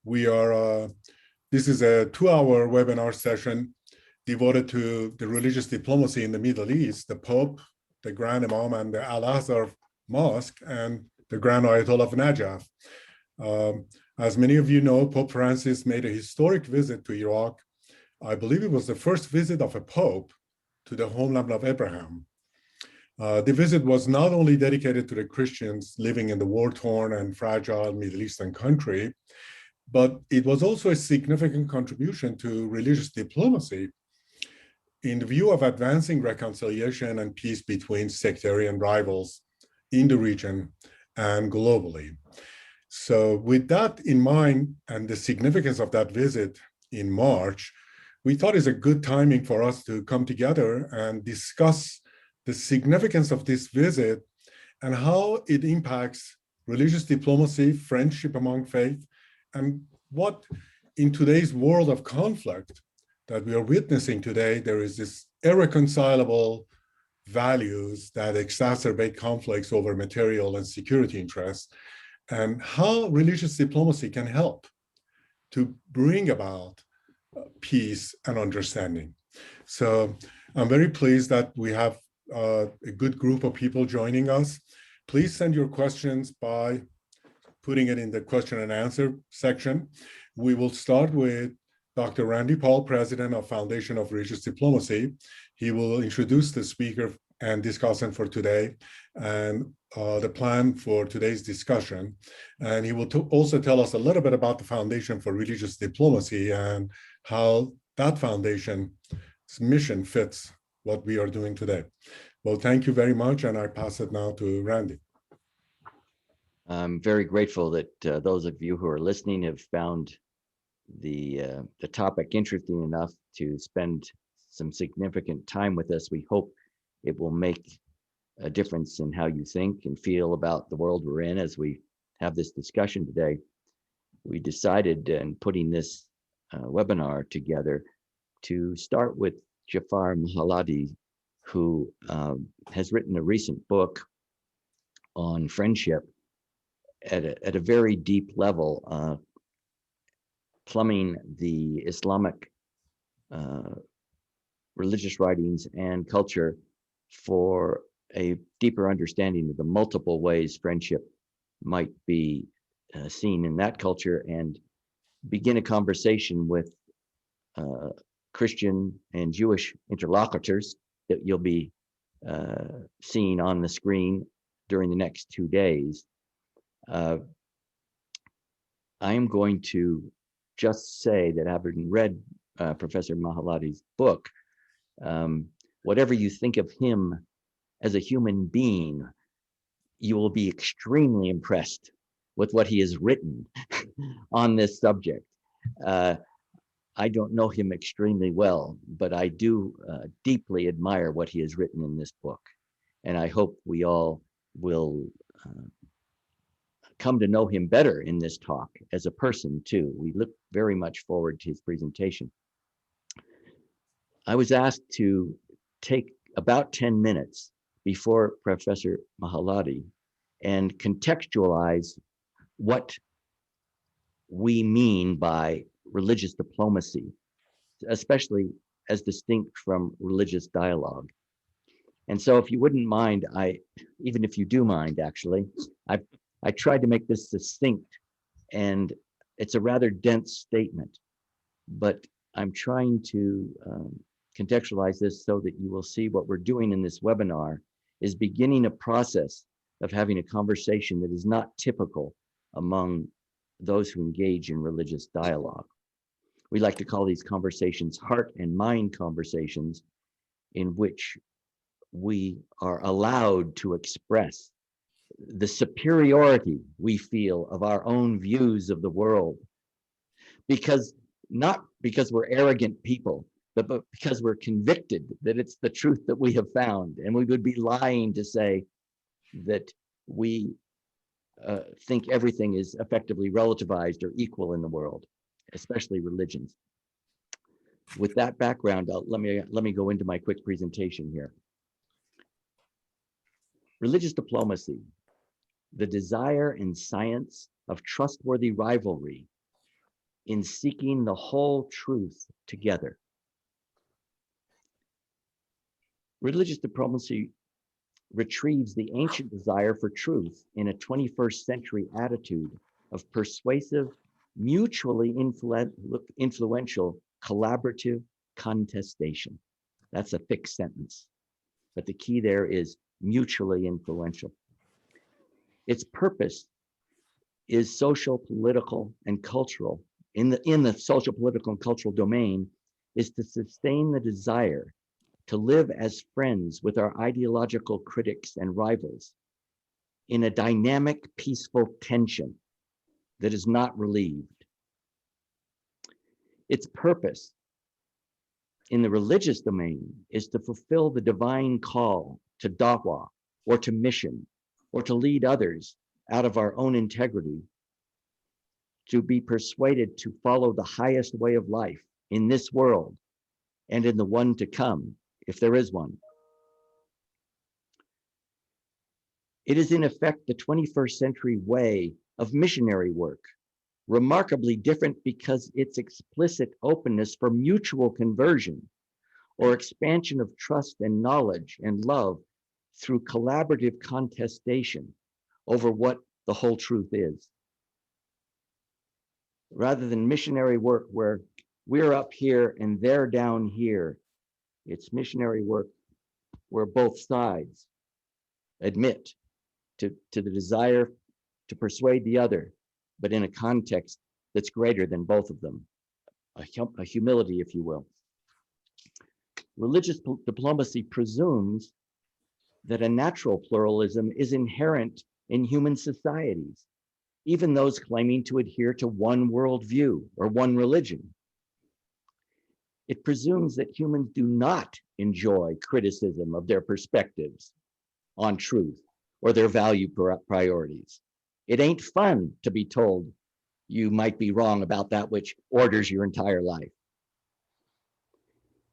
We are, this is a 2-hour webinar session devoted to the religious diplomacy in the Middle East, the Pope, the Grand Imam, and the Al-Azhar Mosque, and the Grand Ayatollah of Najaf. As many of you know, Pope Francis made a historic visit to Iraq. I believe it was the first visit of a Pope to the homeland of Abraham. The visit was not only dedicated to the Christians living in the war-torn and fragile Middle Eastern country, but it was also a significant contribution to religious diplomacy in the view of advancing reconciliation and peace between sectarian rivals in the region and globally. So with that in mind and the significance of that visit in March, we thought it's a good timing for us to come together and discuss the significance of this visit and how it impacts religious diplomacy, friendship among faith, and what in today's world of conflict that we are witnessing today, there is this irreconcilable values that exacerbate conflicts over material and security interests, and how religious diplomacy can help to bring about peace and understanding. So I'm very pleased that we have a good group of people joining us. Please send your questions by putting it in the question and answer section. We will start with Dr. Randy Paul, President of Foundation of Religious Diplomacy. He will introduce the speaker and discussant for today and the plan for today's discussion. And he will also tell us a little bit about the Foundation for Religious Diplomacy and how that foundation's mission fits what we are doing today. Well, thank you very much, and I pass it now to Randy. I'm very grateful that those of you who are listening have found the topic interesting enough to spend some significant time with us. We hope it will make a difference in how you think and feel about the world we're in as we have this discussion today. We decided in putting this webinar together to start with Jafar Mahalati, who has written a recent book on friendship at a very deep level, plumbing the Islamic religious writings and culture for a deeper understanding of the multiple ways friendship might be seen in that culture, and begin a conversation with Christian and Jewish interlocutors that you'll be seeing on the screen during the next 2 days. I am going to just say that having read Professor Mahalati's book, whatever you think of him as a human being, you will be extremely impressed with what he has written on this subject. I don't know him extremely well, but I do deeply admire what he has written in this book. And I hope we all will come to know him better in this talk as a person too. We look very much forward to his presentation. I was asked to take about 10 minutes before Professor Mahalati and contextualize what we mean by religious diplomacy, especially as distinct from religious dialogue. And so if you wouldn't mind, even if you do mind actually, I tried to make this succinct, and it's a rather dense statement, but I'm trying to contextualize this so that you will see what we're doing in this webinar is beginning a process of having a conversation that is not typical among those who engage in religious dialogue. We like to call these conversations heart and mind conversations, in which we are allowed to express the superiority we feel of our own views of the world, not because we're arrogant people, but because we're convicted that it's the truth that we have found, and we would be lying to say that we think everything is effectively relativized or equal in the world, especially religions. With that background, let me go into my quick presentation here. Religious diplomacy the desire and science of trustworthy rivalry in seeking the whole truth together. Religious diplomacy retrieves the ancient desire for truth in a 21st century attitude of persuasive, mutually influential, collaborative contestation. That's a thick sentence, but the key there is mutually influential. Its purpose is social, political, and cultural. In the social, political, and cultural domain is to sustain the desire to live as friends with our ideological critics and rivals in a dynamic, peaceful tension that is not relieved. Its purpose in the religious domain is to fulfill the divine call to dawah, or to mission, or to lead others out of our own integrity, to be persuaded to follow the highest way of life in this world and in the one to come, if there is one. It is in effect the 21st century way of missionary work, remarkably different because its explicit openness for mutual conversion or expansion of trust and knowledge and love through collaborative contestation over what the whole truth is. Rather than missionary work where we're up here and they're down here, it's missionary work where both sides admit to the desire to persuade the other, but in a context that's greater than both of them, a humility, if you will. Religious diplomacy presumes that a natural pluralism is inherent in human societies, even those claiming to adhere to one worldview or one religion. It presumes that humans do not enjoy criticism of their perspectives on truth or their value priorities. It ain't fun to be told you might be wrong about that which orders your entire life.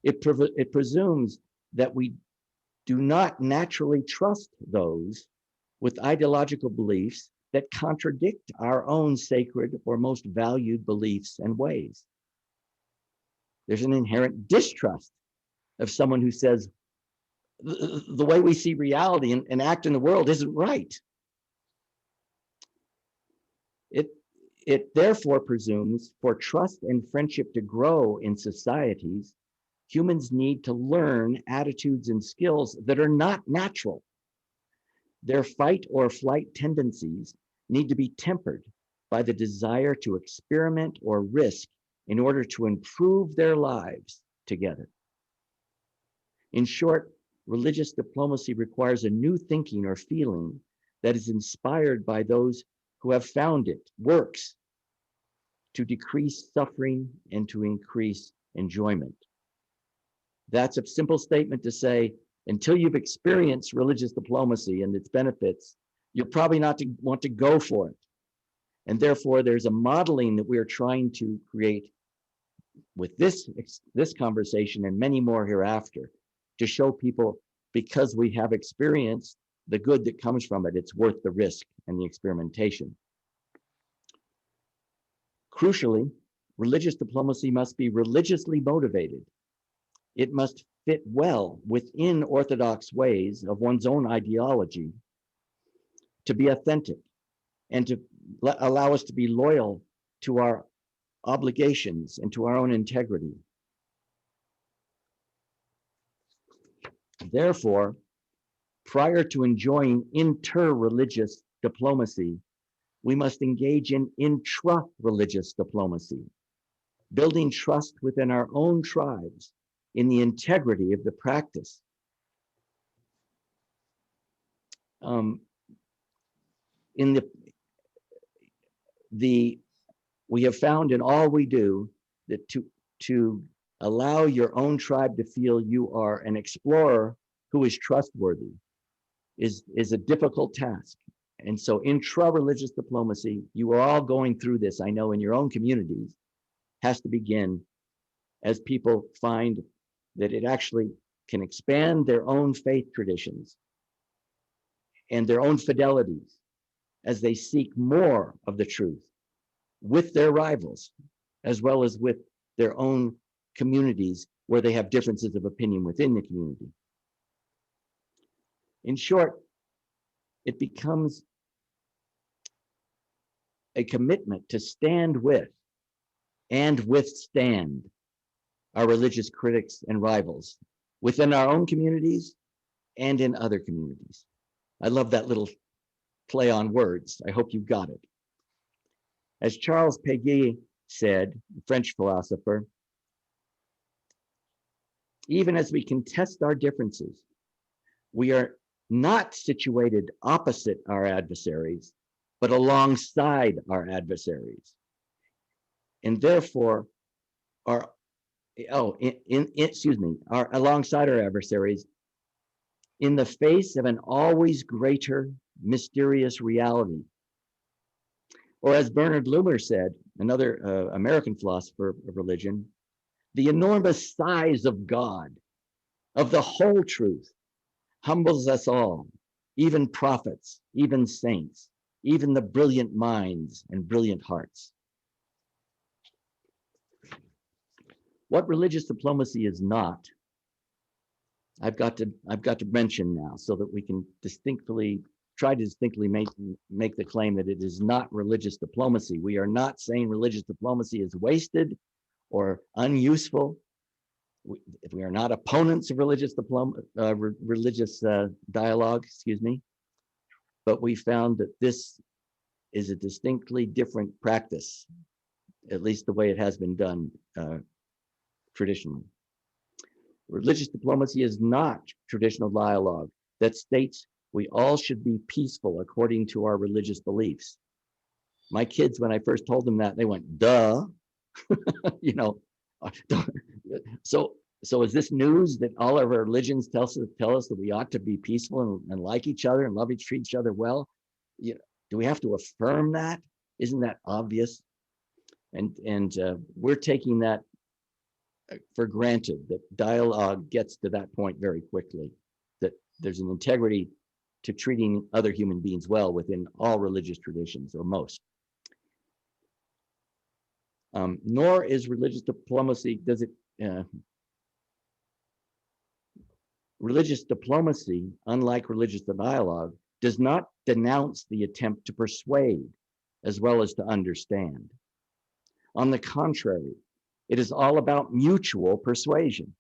It presumes that we do not naturally trust those with ideological beliefs that contradict our own sacred or most valued beliefs and ways. There's an inherent distrust of someone who says, the way we see reality and act in the world isn't right. It therefore presumes for trust and friendship to grow in societies, humans need to learn attitudes and skills that are not natural. Their fight or flight tendencies need to be tempered by the desire to experiment or risk in order to improve their lives together. In short, religious diplomacy requires a new thinking or feeling that is inspired by those who have found it works to decrease suffering and to increase enjoyment. That's a simple statement to say, until you've experienced religious diplomacy and its benefits, you're probably not to want to go for it. And therefore, there's a modeling that we are trying to create with this conversation and many more hereafter to show people, because we have experienced the good that comes from it, it's worth the risk and the experimentation. Crucially, religious diplomacy must be religiously motivated. It must fit well within orthodox ways of one's own ideology, to be authentic and to allow us to be loyal to our obligations and to our own integrity. Therefore, prior to enjoying inter-religious diplomacy, we must engage in intra-religious diplomacy, building trust within our own tribes in the integrity of the practice. We have found in all we do that to allow your own tribe to feel you are an explorer who is trustworthy is a difficult task. And so intra-religious diplomacy, you are all going through this, I know, in your own communities, has to begin as people find that it actually can expand their own faith traditions and their own fidelities as they seek more of the truth with their rivals, as well as with their own communities where they have differences of opinion within the community. In short, it becomes a commitment to stand with and withstand our religious critics and rivals within our own communities and in other communities. I love that little play on words. I hope you got it. As Charles Péguy said, the French philosopher, even as we contest our differences, we are not situated opposite our adversaries, but alongside our adversaries. And therefore, alongside our adversaries, in the face of an always greater mysterious reality. Or as Bernard Loomer said, another American philosopher of religion, the enormous size of God, of the whole truth, humbles us all, even prophets, even saints, even the brilliant minds and brilliant hearts. What religious diplomacy is not, I've got to mention now so that we can try to distinctly make the claim that it is not religious diplomacy. We are not saying religious diplomacy is wasted or unuseful. We are not opponents of religious dialogue, but we found that this is a distinctly different practice, at least the way it has been done traditionally. Religious diplomacy is not traditional dialogue that states we all should be peaceful according to our religious beliefs. My kids, when I first told them that, they went, duh. So is this news that all of our religions tell us that we ought to be peaceful and like each other and treat each other well? Do we have to affirm that? Isn't that obvious? And we're taking that for granted, that dialogue gets to that point very quickly, that there's an integrity to treating other human beings well within all religious traditions, or most. Nor is religious diplomacy, religious diplomacy, unlike religious dialogue, does not denounce the attempt to persuade as well as to understand. On the contrary, it is all about mutual persuasion.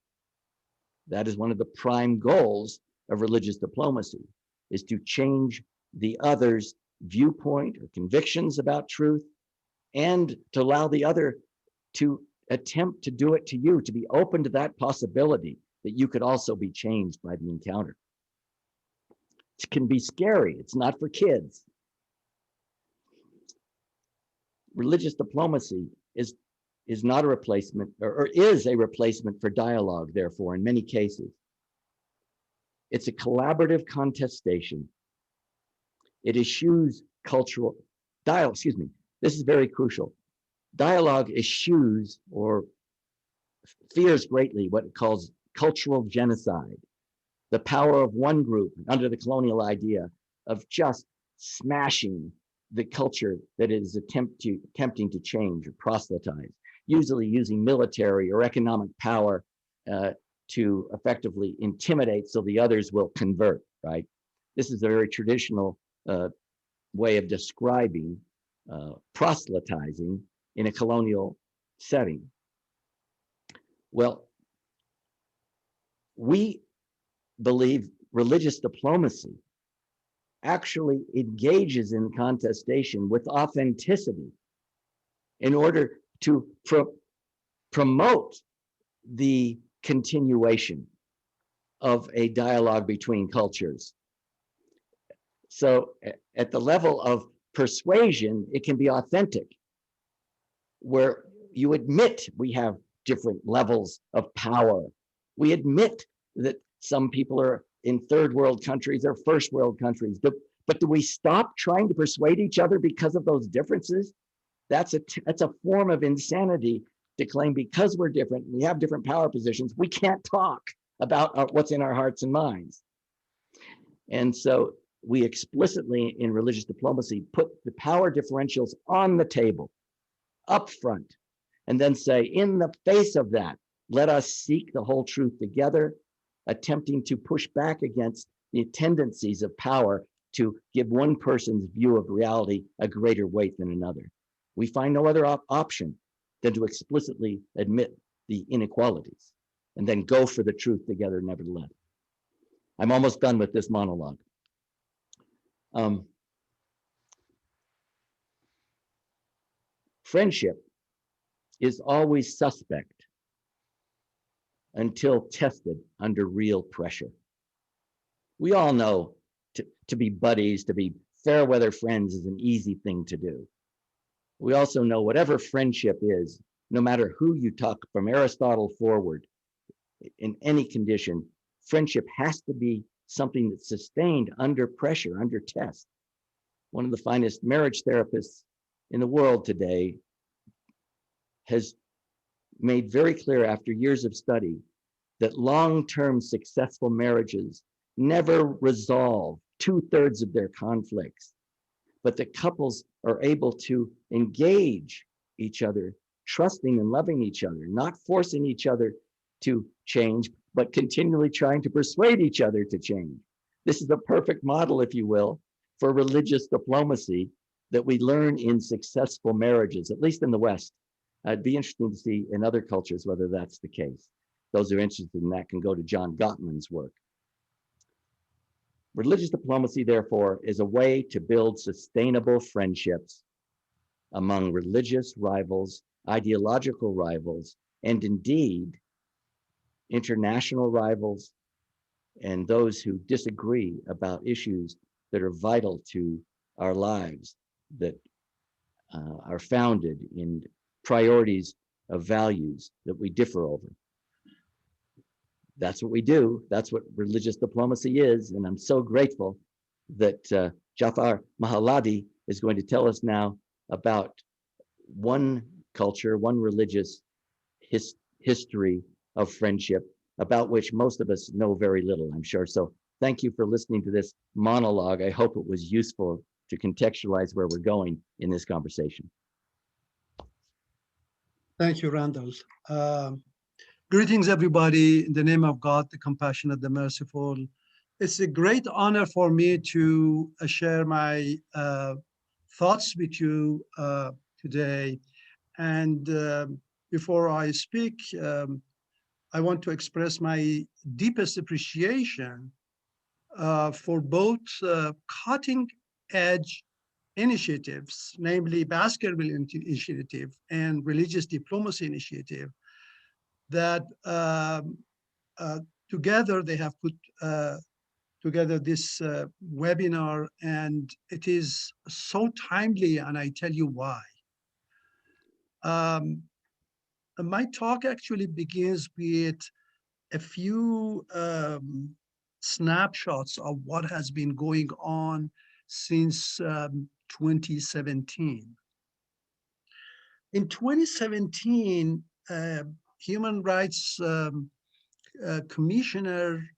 That is one of the prime goals of religious diplomacy, is to change the other's viewpoint or convictions about truth, and to allow the other to attempt to do it to you, to be open to that possibility that you could also be changed by the encounter. It can be scary. It's not for kids. Religious diplomacy is not a replacement, or is a replacement for dialogue, therefore, in many cases. It's a collaborative contestation. It eschews cultural dialogue, this is very crucial. Dialogue eschews or fears greatly what it calls cultural genocide, the power of one group under the colonial idea of just smashing the culture that it is attempting to change or proselytize, usually using military or economic power to effectively intimidate so the others will convert, right? This is a very traditional way of describing proselytizing in a colonial setting. Well, we believe religious diplomacy actually engages in contestation with authenticity in order to promote the continuation of a dialogue between cultures. So at the level of persuasion, it can be authentic, where you admit we have different levels of power. We admit that some people are in third world countries or first world countries, but do we stop trying to persuade each other because of those differences? That's a form of insanity to claim because we're different, we have different power positions, we can't talk about what's in our hearts and minds. And so we explicitly in religious diplomacy put the power differentials on the table up front, and then say, in the face of that, let us seek the whole truth together, attempting to push back against the tendencies of power to give one person's view of reality a greater weight than another. We find no other option than to explicitly admit the inequalities and then go for the truth together nevertheless. I'm almost done with this monologue. Friendship is always suspect until tested under real pressure. We all know to be buddies, to be fair weather friends is an easy thing to do. We also know whatever friendship is, no matter who you talk from Aristotle forward, in any condition, friendship has to be something that's sustained under pressure, under test. One of the finest marriage therapists in the world today has made very clear after years of study that long-term successful marriages never resolve 2/3 of their conflicts, but the couples are able to engage each other, trusting and loving each other, not forcing each other to change, but continually trying to persuade each other to change. This is a perfect model, if you will, for religious diplomacy that we learn in successful marriages, at least in the West. It'd be interesting to see in other cultures whether that's the case. Those who are interested in that can go to John Gottman's work. Religious diplomacy, therefore, is a way to build sustainable friendships among religious rivals, ideological rivals, and indeed international rivals and those who disagree about issues that are vital to our lives, that are founded in priorities of values that we differ over. That's what we do. That's what religious diplomacy is. And I'm so grateful that Jafar Mahaladi is going to tell us now about one culture, one religious history of friendship, about which most of us know very little, I'm sure. So thank you for listening to this monologue. I hope it was useful to contextualize where we're going in this conversation. Thank you, Randall. Greetings, everybody. In the name of God, the compassionate, the merciful. It's a great honor for me to share my thoughts with you today. And before I speak, I want to express my deepest appreciation for both cutting-edge initiatives, namely Basketball Initiative and Religious Diplomacy Initiative, that together they have put together this webinar, and it is so timely, and I tell you why. My talk actually begins with a few snapshots of what has been going on since 2017. In 2017, Human Rights Commissioner,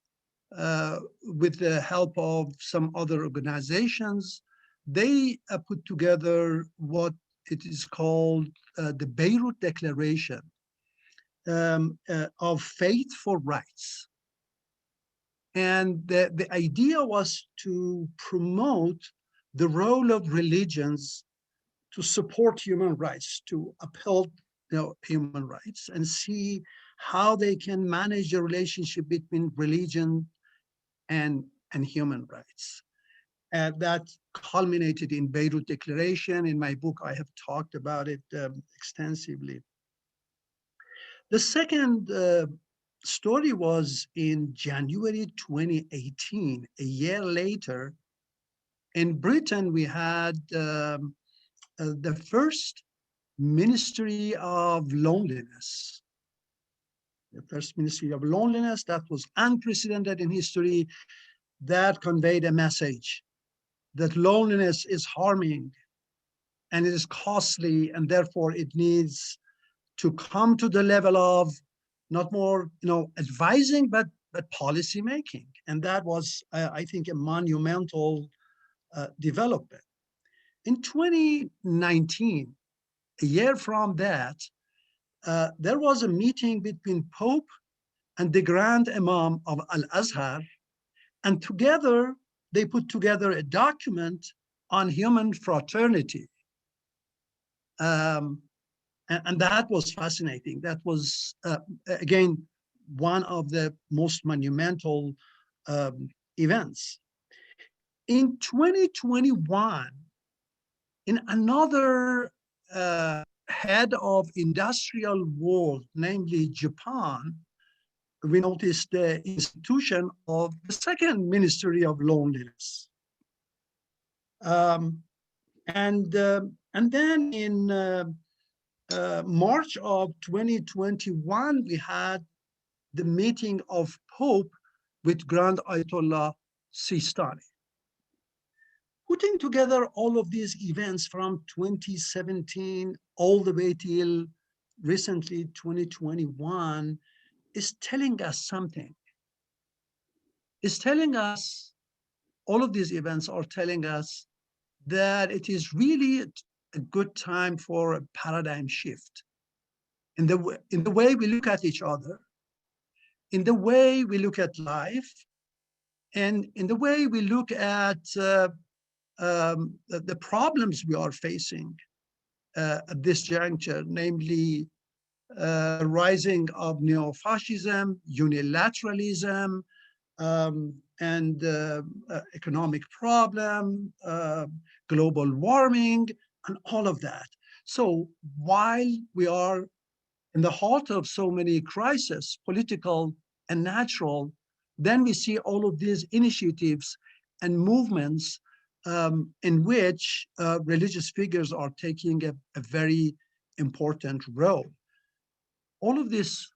with the help of some other organizations, they put together what it is called the Beirut Declaration of Faith for Rights. And the idea was to promote the role of religions to support human rights, to uphold human rights, and see how they can manage the relationship between religion and human rights. That culminated in Beirut Declaration. In my book, I have talked about it extensively. The second story was in January 2018, a year later. In Britain, we had the first Ministry of Loneliness. The first Ministry of Loneliness that was unprecedented in history, that conveyed a message that loneliness is harming and it is costly, and therefore it needs to come to the level of not more advising, but but policy making. And that was, I think, a monumental development. In 2019, a year from that, there was a meeting between Pope and the Grand Imam of Al-Azhar, and together they put together a document on human fraternity. And that was fascinating. That was, again, one of the most monumental events. In 2021, in another head of industrial world, namely Japan, we noticed the institution of the second Ministry of Loneliness. And then in March of 2021, we had the meeting of Pope with Grand Ayatollah Sistani. Putting together all of these events from 2017 all the way till recently 2021 is telling us something. It's telling us, all of these events are telling us that it is really a good time for a paradigm shift in the way we look at each other, in the way we look at life, and in the way we look at the problems we are facing at this juncture, namely rising of neo-fascism, unilateralism, and economic problem, global warming, and all of that. So while we are in the heart of so many crises, political and natural, then we see all of these initiatives and movements in which religious figures are taking a very important role. All of this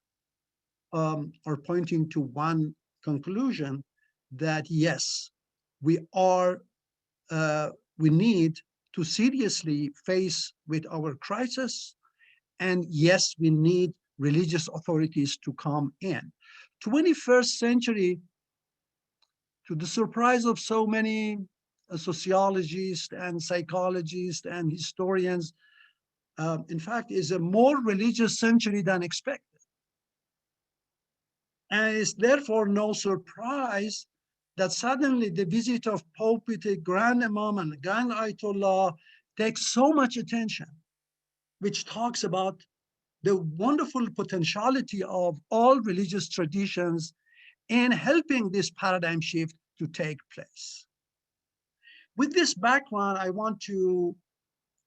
are pointing to one conclusion, that yes, we need to seriously face with our crisis, and yes, we need religious authorities to come in. 21st century, to the surprise of so many sociologists and psychologists and historians, in fact, is a more religious century than expected. And it's therefore no surprise that suddenly the visit of Pope with a Grand Imam and Grand Ayatollah takes so much attention, which talks about the wonderful potentiality of all religious traditions in helping this paradigm shift to take place. With this background, I want to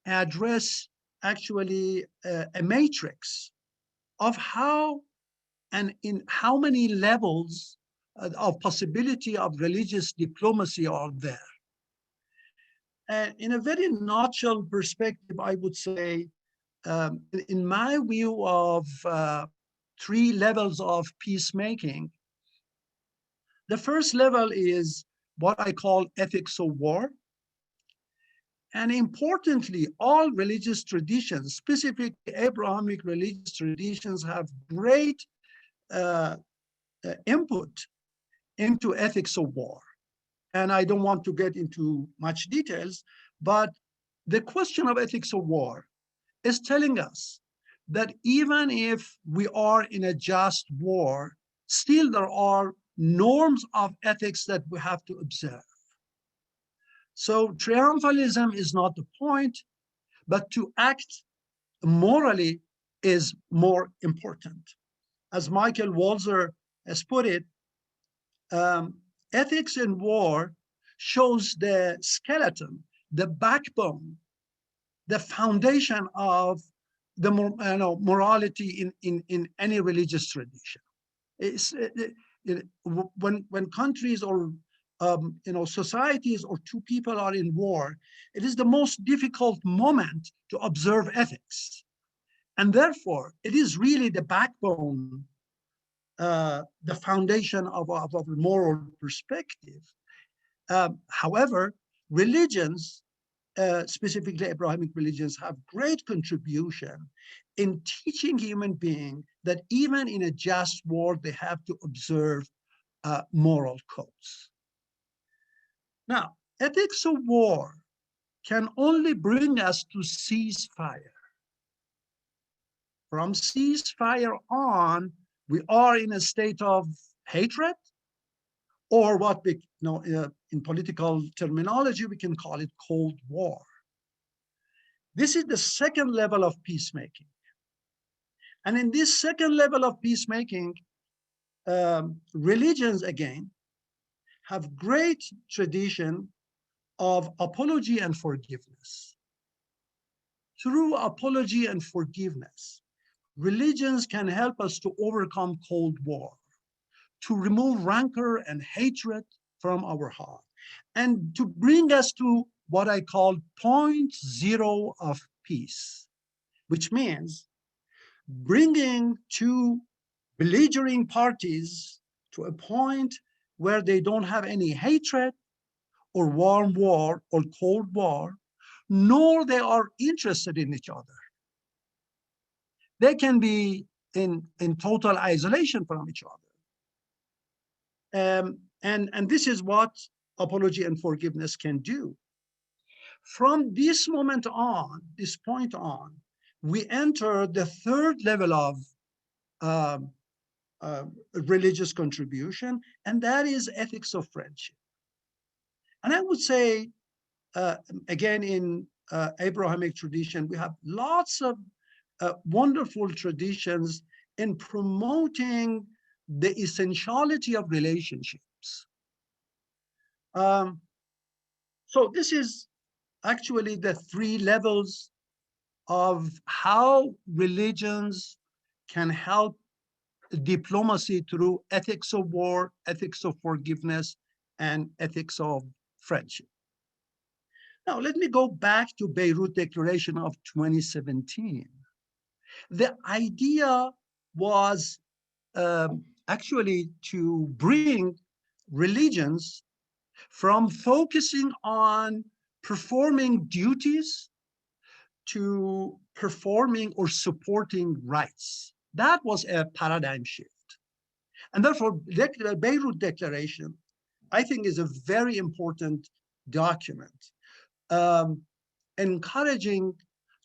address actually a matrix of how and in how many levels of possibility of religious diplomacy are there. In a very nutshell perspective, I would say, in my view of 3 levels of peacemaking, the first level is what I call ethics of war. And importantly, all religious traditions, specifically Abrahamic religious traditions, have great input into ethics of war. And I don't want to get into much details, but the question of ethics of war is telling us that even if we are in a just war, still there are norms of ethics that we have to observe. So triumphalism is not the point, but to act morally is more important. As Michael Walzer has put it, ethics in war shows the skeleton, the backbone, the foundation of the morality in any religious tradition. When countries or societies or 2 people are in war, it is the most difficult moment to observe ethics. And therefore, it is really the backbone, the foundation of a moral perspective. However, religions, specifically Abrahamic religions, have great contribution in teaching human beings that even in a just war, they have to observe moral codes. Now, ethics of war can only bring us to ceasefire. From ceasefire on, we are in a state of hatred, or what we know in political terminology, we can call it Cold War. This is the second level of peacemaking. And in this second level of peacemaking, religions, again, have great tradition of apology and forgiveness. Through apology and forgiveness, religions can help us to overcome Cold War, to remove rancor and hatred from our heart, and to bring us to what I call point zero of peace, which means bringing two belligerent parties to a point where they don't have any hatred or warm war or Cold War, nor they are interested in each other. They can be in total isolation from each other. And this is what apology and forgiveness can do. From this moment on, this point on, we enter the third level of religious contribution, and that is ethics of friendship. And I would say, again, in Abrahamic tradition, we have lots of wonderful traditions in promoting the essentiality of relationships. So this is actually the three levels of how religions can help diplomacy through ethics of war, ethics of forgiveness, and ethics of friendship. Now, let me go back to Beirut Declaration of 2017. The idea was actually to bring religions from focusing on performing duties to performing or supporting rights. That was a paradigm shift. And therefore, the Beirut Declaration, I think, is a very important document, encouraging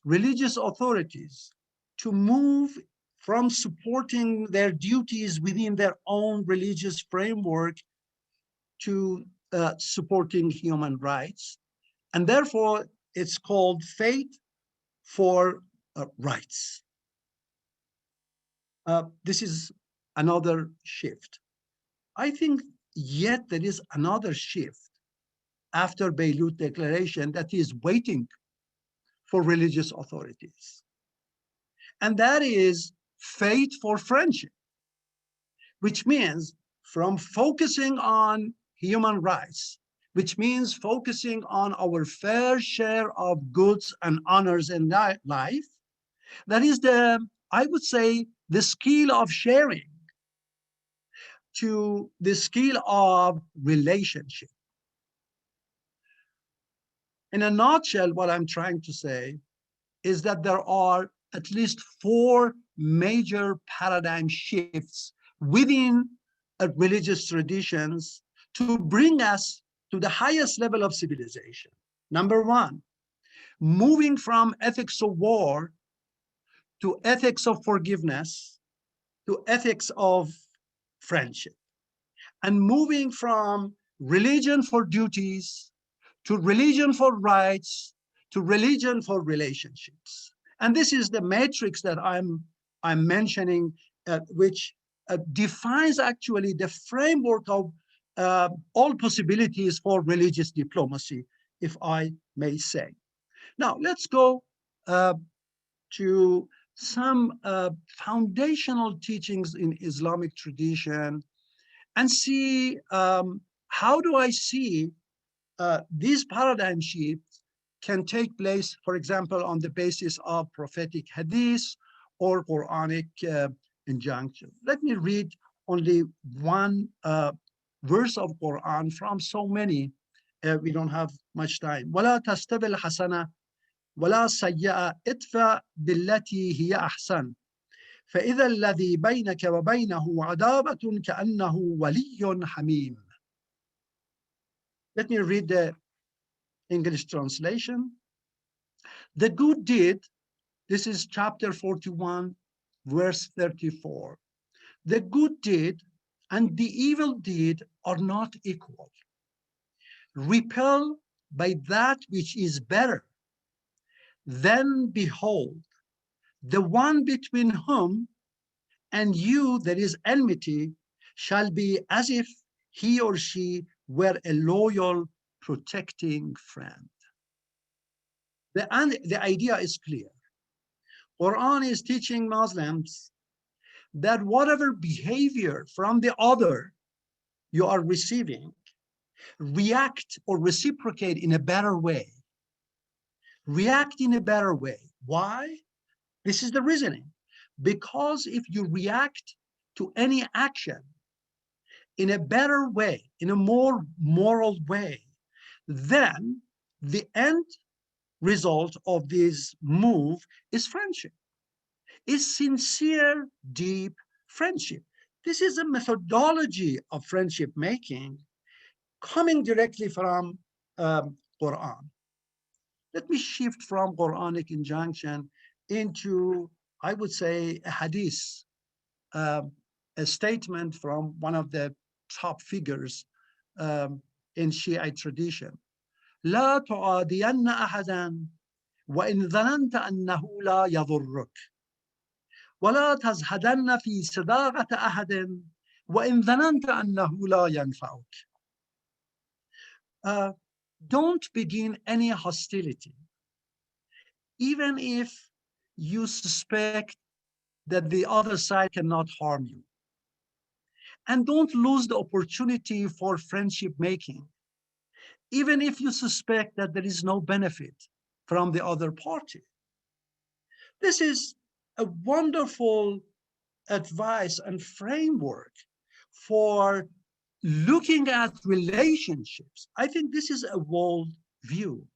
religious authorities to move from supporting their duties within their own religious framework to supporting human rights. And therefore, it's called Faith for Rights. This is another shift. I think yet there is another shift after Beirut Declaration that is waiting for religious authorities. And that is faith for friendship, which means from focusing on human rights, which means focusing on our fair share of goods and honors in life, that is I would say, the skill of sharing, to the skill of relationship. In a nutshell, what I'm trying to say is that there are at least 4 major paradigm shifts within religious traditions to bring us to the highest level of civilization. Number 1, moving from ethics of war to ethics of forgiveness to ethics of friendship, and moving from religion for duties to religion for rights to religion for relationships. And this is the matrix that I'm mentioning, which defines actually the framework of all possibilities for religious diplomacy, if I may say. Now, let's go to some foundational teachings in Islamic tradition and see how do I see these paradigm shifts can take place, for example, on the basis of prophetic hadith or Quranic injunction. Let me read only one verse of Quran from so many. We don't have much time. وَلَا تَسْتَوِي الْحَسَنَةُ وَلَا سَيِّئَةُ ادْفَعْ بِالَّتِي هِيَ أَحْسَنُ فإذا الذي بينك وبينه عداوة كأنه ولي حميم. Let me read the English translation. The good deed, this is chapter 41, verse 34. The good deed and the evil deed are not equal. Repel by that which is better. Then behold, the one between whom and you there is enmity shall be as if he or she were a loyal, protecting friend. The idea is clear. Quran is teaching Muslims that whatever behavior from the other you are receiving, react or reciprocate in a better way. React in a better way. Why? This is the reasoning. Because if you react to any action in a better way, in a more moral way, then the end result of this move is friendship, is sincere, deep friendship. This is a methodology of friendship making coming directly from Quran. Let me shift from Quranic injunction into, I would say, a hadith, a statement from one of the top figures in Shiite tradition. لا تعادين أحدا وإن ظننت أنه لا يضرك ولا تزهدن في صداقة أحد وإن ظننت أنه لا ينفعك. Don't begin any hostility, even if you suspect that the other side cannot harm you. And don't lose the opportunity for friendship making, even if you suspect that there is no benefit from the other party. This is a wonderful advice and framework for looking at relationships. I think this is a world view.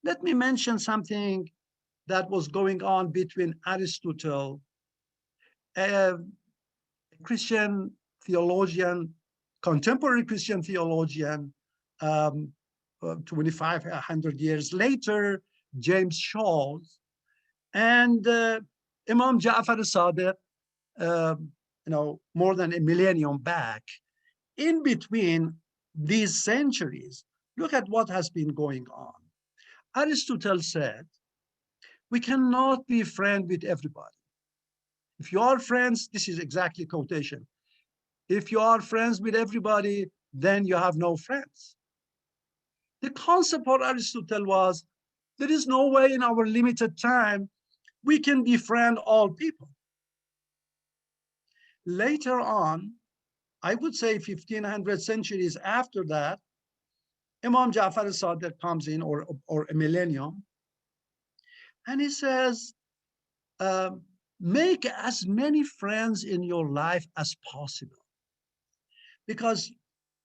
Let me mention something that was going on between Aristotle, a Christian theologian, contemporary Christian theologian, 2,500 years later, James Charles, and Imam Ja'far al-Sadiq, more than a millennium back. In between these centuries, look at what has been going on. Aristotle said, we cannot be friends with everybody. If you are friends, this is exactly quotation. If you are friends with everybody, then you have no friends. The concept for Aristotle was, there is no way in our limited time we can befriend all people. Later on, I would say 1500 centuries after that, Imam Ja'far al-Sadiq comes in, or a millennium, and he says, make as many friends in your life as possible, because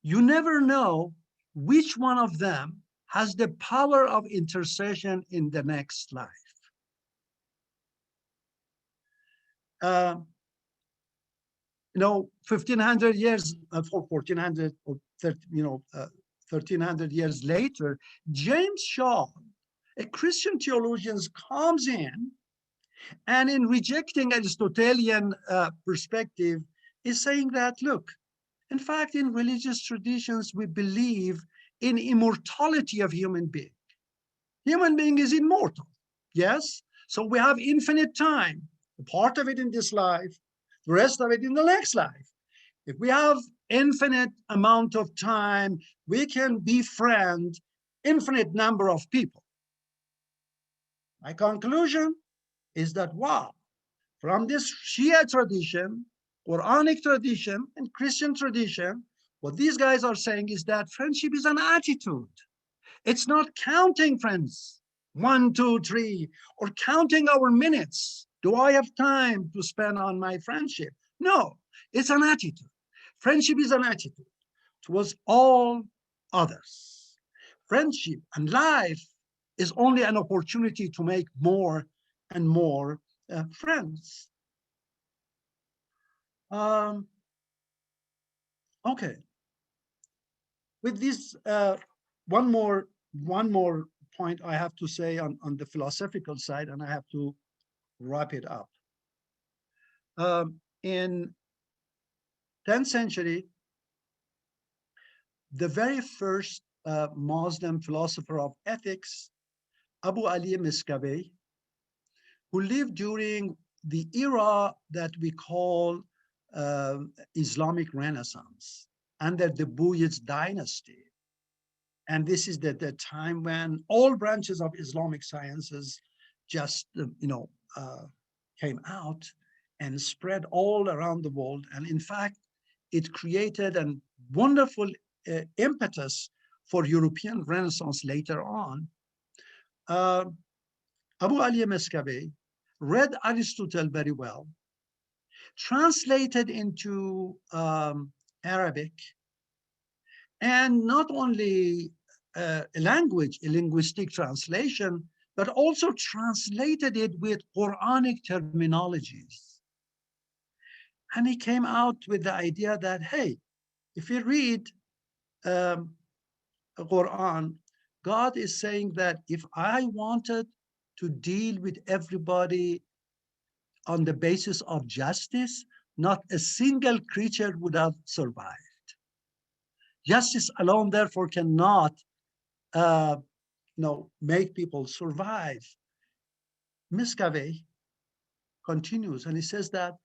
you never know which one of them has the power of intercession in the next life. 1500 years, for 1400 or 1300 years later, James Shaw, a Christian theologian, comes in, and in rejecting Aristotelian perspective, is saying that, look, in fact, in religious traditions, we believe in immortality of human being. Human being is immortal, yes? So we have infinite time, part of it in this life, the rest of it in the next life. If we have infinite amount of time, we can befriend infinite number of people. My conclusion is that, wow, from this Shia tradition, Quranic tradition, and Christian tradition, what these guys are saying is that friendship is an attitude. It's not counting friends, 1, 2, 3, or counting our minutes. Do I have time to spend on my friendship? No, it's an attitude. Friendship is an attitude towards all others. Friendship and life is only an opportunity to make more and more friends. Okay. With this, one more point I have to say on the philosophical side, and I have to wrap it up. In 10th century, the very first Muslim philosopher of ethics, Abu Ali Miskawi, who lived during the era that we call Islamic Renaissance, under the Buyid dynasty. And this is the time when all branches of Islamic sciences just, came out and spread all around the world. And in fact, it created a wonderful impetus for European Renaissance later on. Abu Ali Miskawi read Aristotle very well, translated into Arabic, and not only a linguistic translation, but also translated it with Quranic terminologies. And he came out with the idea that, hey, if you read Quran, God is saying that if I wanted to deal with everybody on the basis of justice, not a single creature would have survived. Justice alone, therefore, cannot make people survive. Miskawi continues, and he says that,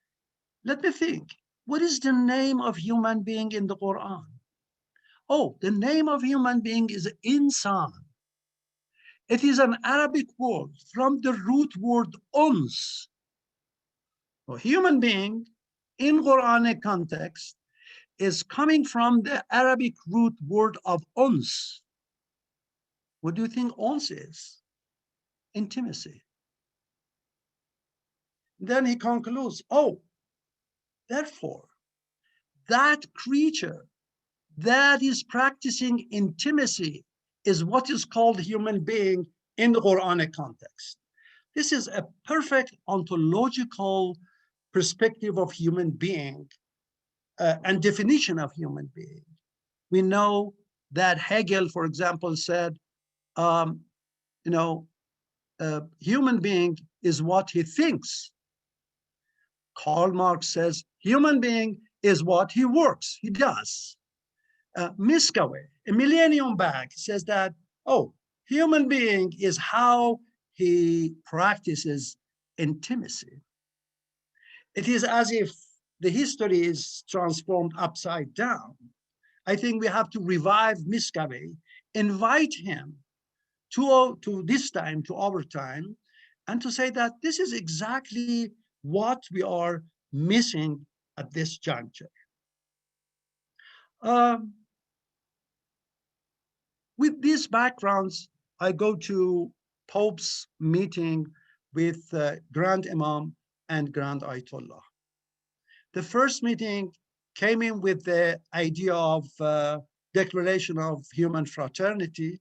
let me think, what is the name of human being in the Quran? Oh, the name of human being is insan. It is an Arabic word from the root word uns. A human being in Quranic context is coming from the Arabic root word of uns. What do you think uns is? Intimacy. Then he concludes, oh, therefore, that creature that is practicing intimacy is what is called human being in the Quranic context. This is a perfect ontological perspective of human being and definition of human being. We know that Hegel, for example, said, human being is what he thinks. Karl Marx says, human being is what he works, he does. Miskawi, a millennium back, says that, oh, human being is how he practices intimacy. It is as if the history is transformed upside down. I think we have to revive Miskawi, invite him to this time, to our time, and to say that this is exactly what we are missing at this juncture. With these backgrounds, I go to Pope's meeting with Grand Imam and Grand Ayatollah. The first meeting came in with the idea of Declaration of Human Fraternity,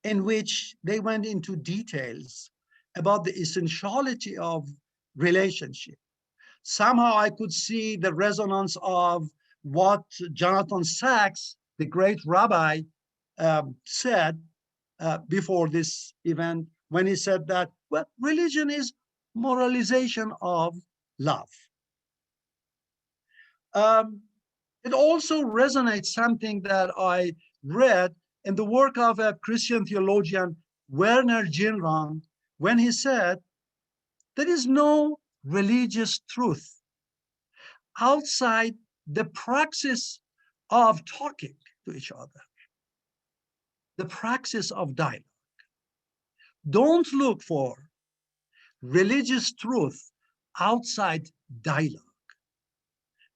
in which they went into details about the essentiality of relationship. Somehow I could see the resonance of what Jonathan Sacks, the great rabbi, said before this event, when he said that, well, religion is moralization of love. It also resonates something that I read in the work of a Christian theologian, Werner Ginran, when he said, there is no religious truth outside the praxis of talking to each other, the praxis of dialogue. Don't look for religious truth outside dialogue.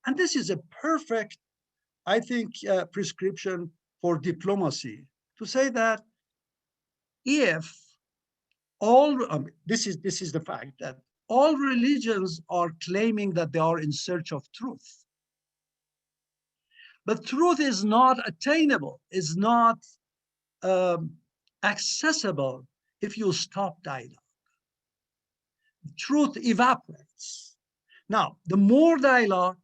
And this is a perfect, I think, prescription for diplomacy, to say that if all, this is the fact that all religions are claiming that they are in search of truth. But truth is not attainable, is not accessible if you stop dialogue. Truth evaporates. Now, the more dialogue,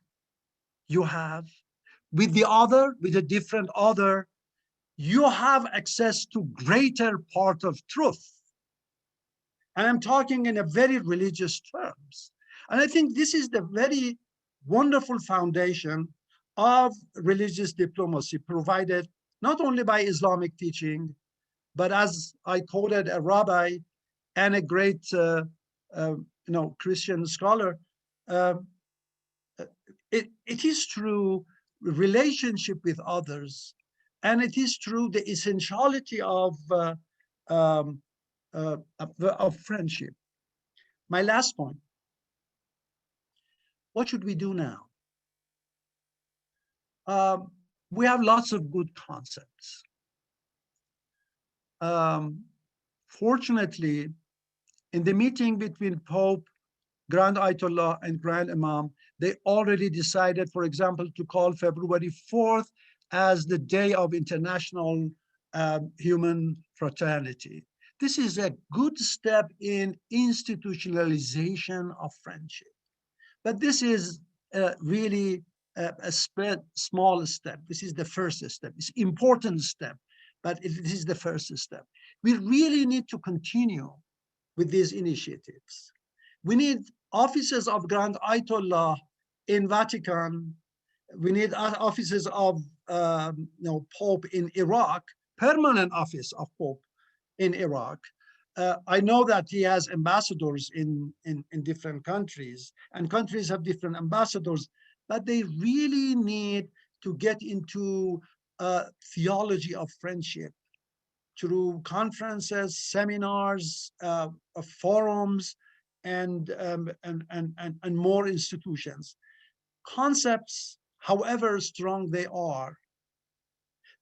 you have, with the other, with a different other, you have access to greater part of truth. And I'm talking in a very religious terms. And I think this is the very wonderful foundation of religious diplomacy provided not only by Islamic teaching, but as I quoted a rabbi and a great Christian scholar, it is true relationship with others, and it is true the essentiality of friendship. My last point. What should we do now? We have lots of good concepts. Fortunately, in the meeting between Pope, Grand Ayatollah, and Grand Imam, they already decided, for example, to call February 4th as the Day of International Human Fraternity. This is a good step in institutionalization of friendship. But this is really a small step. This is the first step. It's an important step, but it is the first step. We really need to continue with these initiatives. We need offices of Grand Ayatollah in Vatican. We need offices of Pope in Iraq, permanent office of Pope in Iraq. I know that he has ambassadors in different countries, and countries have different ambassadors, but they really need to get into theology of friendship through conferences, seminars, forums, and more institutions. Concepts, however strong they are,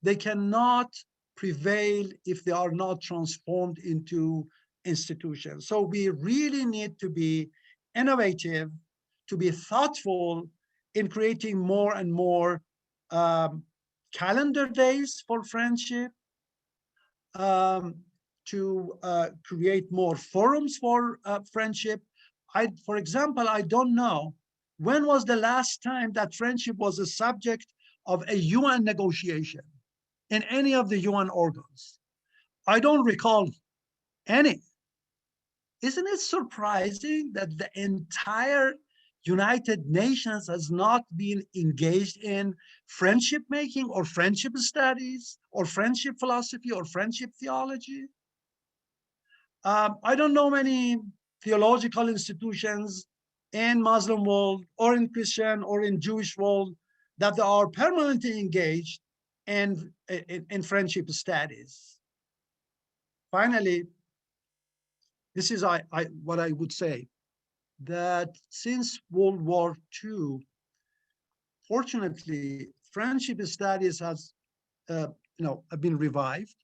they cannot prevail if they are not transformed into institutions. So we really need to be innovative, to be thoughtful in creating more and more calendar days for friendship, to create more forums for friendship. For example, I don't know, when was the last time that friendship was a subject of a UN negotiation in any of the UN organs? I don't recall any. Isn't it surprising that the entire United Nations has not been engaged in friendship making or friendship studies or friendship philosophy or friendship theology? I don't know many theological institutions in Muslim world or in Christian or in Jewish world that they are permanently engaged in friendship studies. Finally, this is what I would say, that since World War II, fortunately, friendship studies has been revived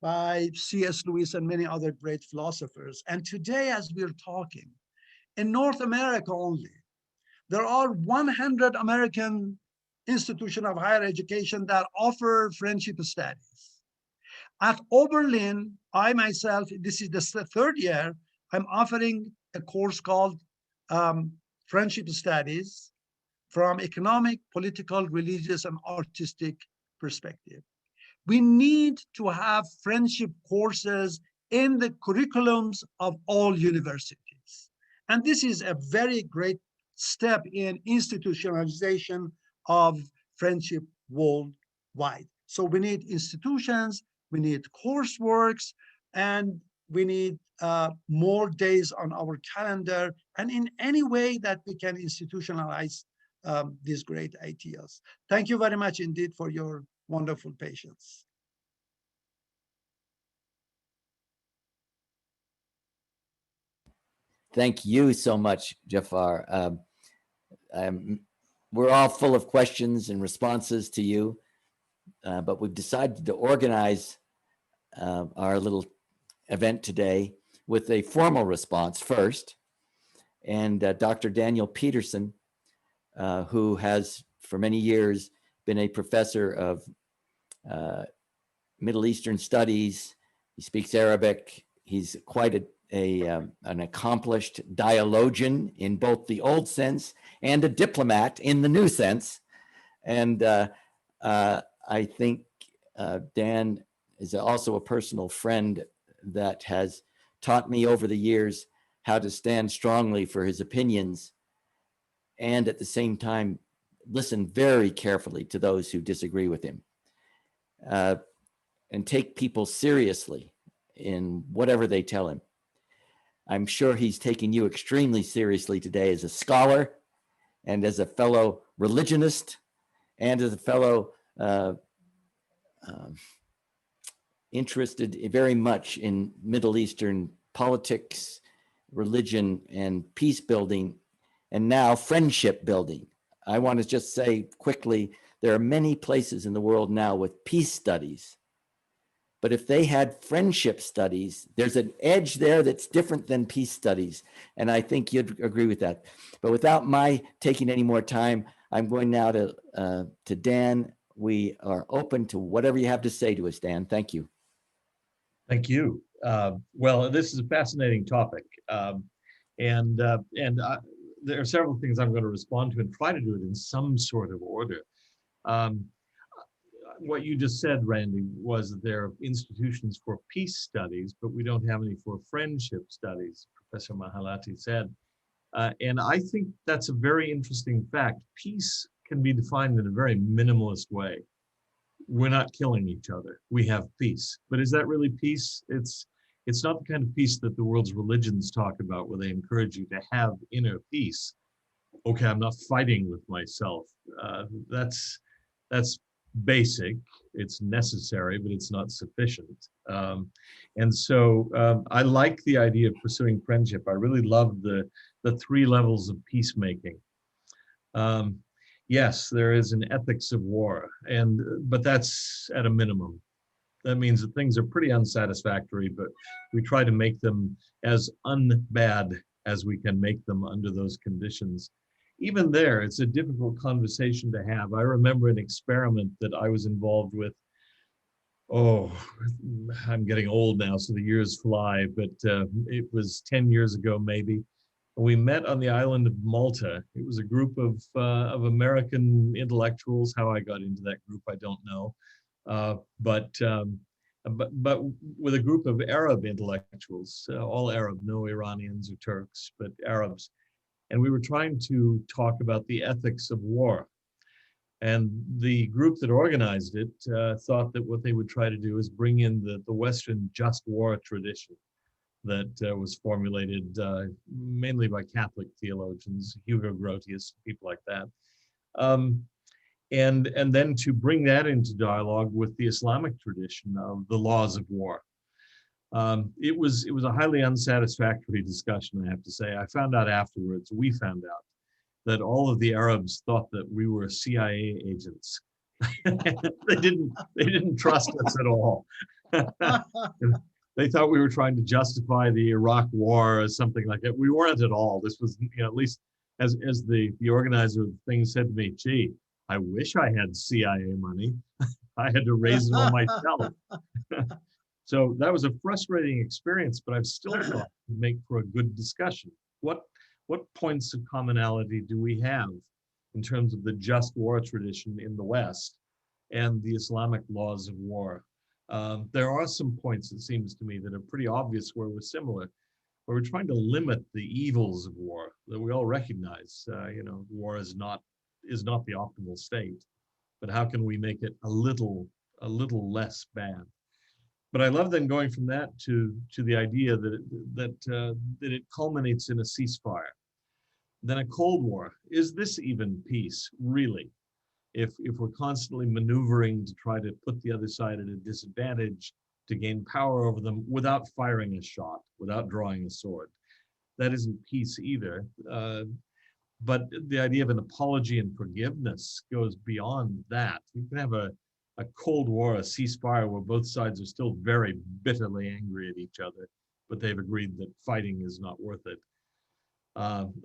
by C.S. Lewis and many other great philosophers. And today, as we're talking, in North America only, there are 100 American institutions of higher education that offer friendship studies. At Oberlin, I myself, this is the third year, I'm offering a course called Friendship Studies from economic, political, religious, and artistic perspective. We need to have friendship courses in the curriculums of all universities. And this is a very great step in institutionalization of friendship worldwide. So we need institutions, we need courseworks, and we need more days on our calendar, and in any way that we can institutionalize these great ideas. Thank you very much indeed for your wonderful patience. Thank you so much, Jafar. We're all full of questions and responses to you, but we've decided to organize our little event today with a formal response first. And Dr. Daniel Peterson, who has for many years been a professor of Middle Eastern studies. He speaks Arabic. He's quite an accomplished dialogian in both the old sense and a diplomat in the new sense. And I think Dan is also a personal friend that has taught me over the years how to stand strongly for his opinions and at the same time listen very carefully to those who disagree with him, and take people seriously in whatever they tell him. I'm sure he's taking you extremely seriously today as a scholar and as a fellow religionist and as a fellow interested very much in Middle Eastern politics, religion, and peace building, and now friendship building. I want to just say quickly, there are many places in the world now with peace studies. But if they had friendship studies, there's an edge there that's different than peace studies. And I think you'd agree with that. But without my taking any more time, I'm going now to Dan. We are open to whatever you have to say to us, Dan. Thank you. Thank you. Well, this is a fascinating topic. There are several things I'm going to respond to and try to do it in some sort of order. What you just said, Randy, was that there are institutions for peace studies, but we don't have any for friendship studies, Professor Mahalati said. And I think that's a very interesting fact. Peace can be defined in a very minimalist way. We're not killing each other. We have peace. But is that really peace? It's not the kind of peace that the world's religions talk about, where they encourage you to have inner peace. Okay, I'm not fighting with myself. That's basic. It's necessary, but it's not sufficient. And so I like the idea of pursuing friendship. I really love the 3 levels of peacemaking. Yes, there is an ethics of war, but that's at a minimum. That means that things are pretty unsatisfactory, but we try to make them as unbad as we can make them under those conditions. Even there, it's a difficult conversation to have. I remember an experiment that I was involved with. Oh, I'm getting old now, so the years fly, but it was 10 years ago, maybe. We met on the island of Malta. It was a group of American intellectuals. How I got into that group, I don't know. But with a group of Arab intellectuals, all Arab, no Iranians or Turks, but Arabs. And we were trying to talk about the ethics of war. And the group that organized it thought that what they would try to do is bring in the Western just war tradition that was formulated mainly by Catholic theologians, Hugo Grotius, people like that. And then to bring that into dialogue with the Islamic tradition of the laws of war. It was a highly unsatisfactory discussion, I have to say. I found out afterwards, we found out, that all of the Arabs thought that we were CIA agents. They didn't trust us at all. They thought we were trying to justify the Iraq war or something like that. We weren't at all. This was, at least as the organizer of the thing said to me, gee, I wish I had CIA money. I had to raise it all myself. So that was a frustrating experience, but I've still thought it would make for a good discussion. What points of commonality do we have in terms of the just war tradition in the West and the Islamic laws of war? There are some points, it seems to me, that are pretty obvious where we're similar, where we're trying to limit the evils of war that we all recognize. War is not the optimal state, but how can we make it a little less bad? But I love then going from that to the idea that it culminates in a ceasefire, then a Cold War. Is this even peace, really? If we're constantly maneuvering to try to put the other side at a disadvantage to gain power over them without firing a shot, without drawing a sword, that isn't peace either. But the idea of an apology and forgiveness goes beyond that. You can have a Cold War, a ceasefire, where both sides are still very bitterly angry at each other, but they've agreed that fighting is not worth it.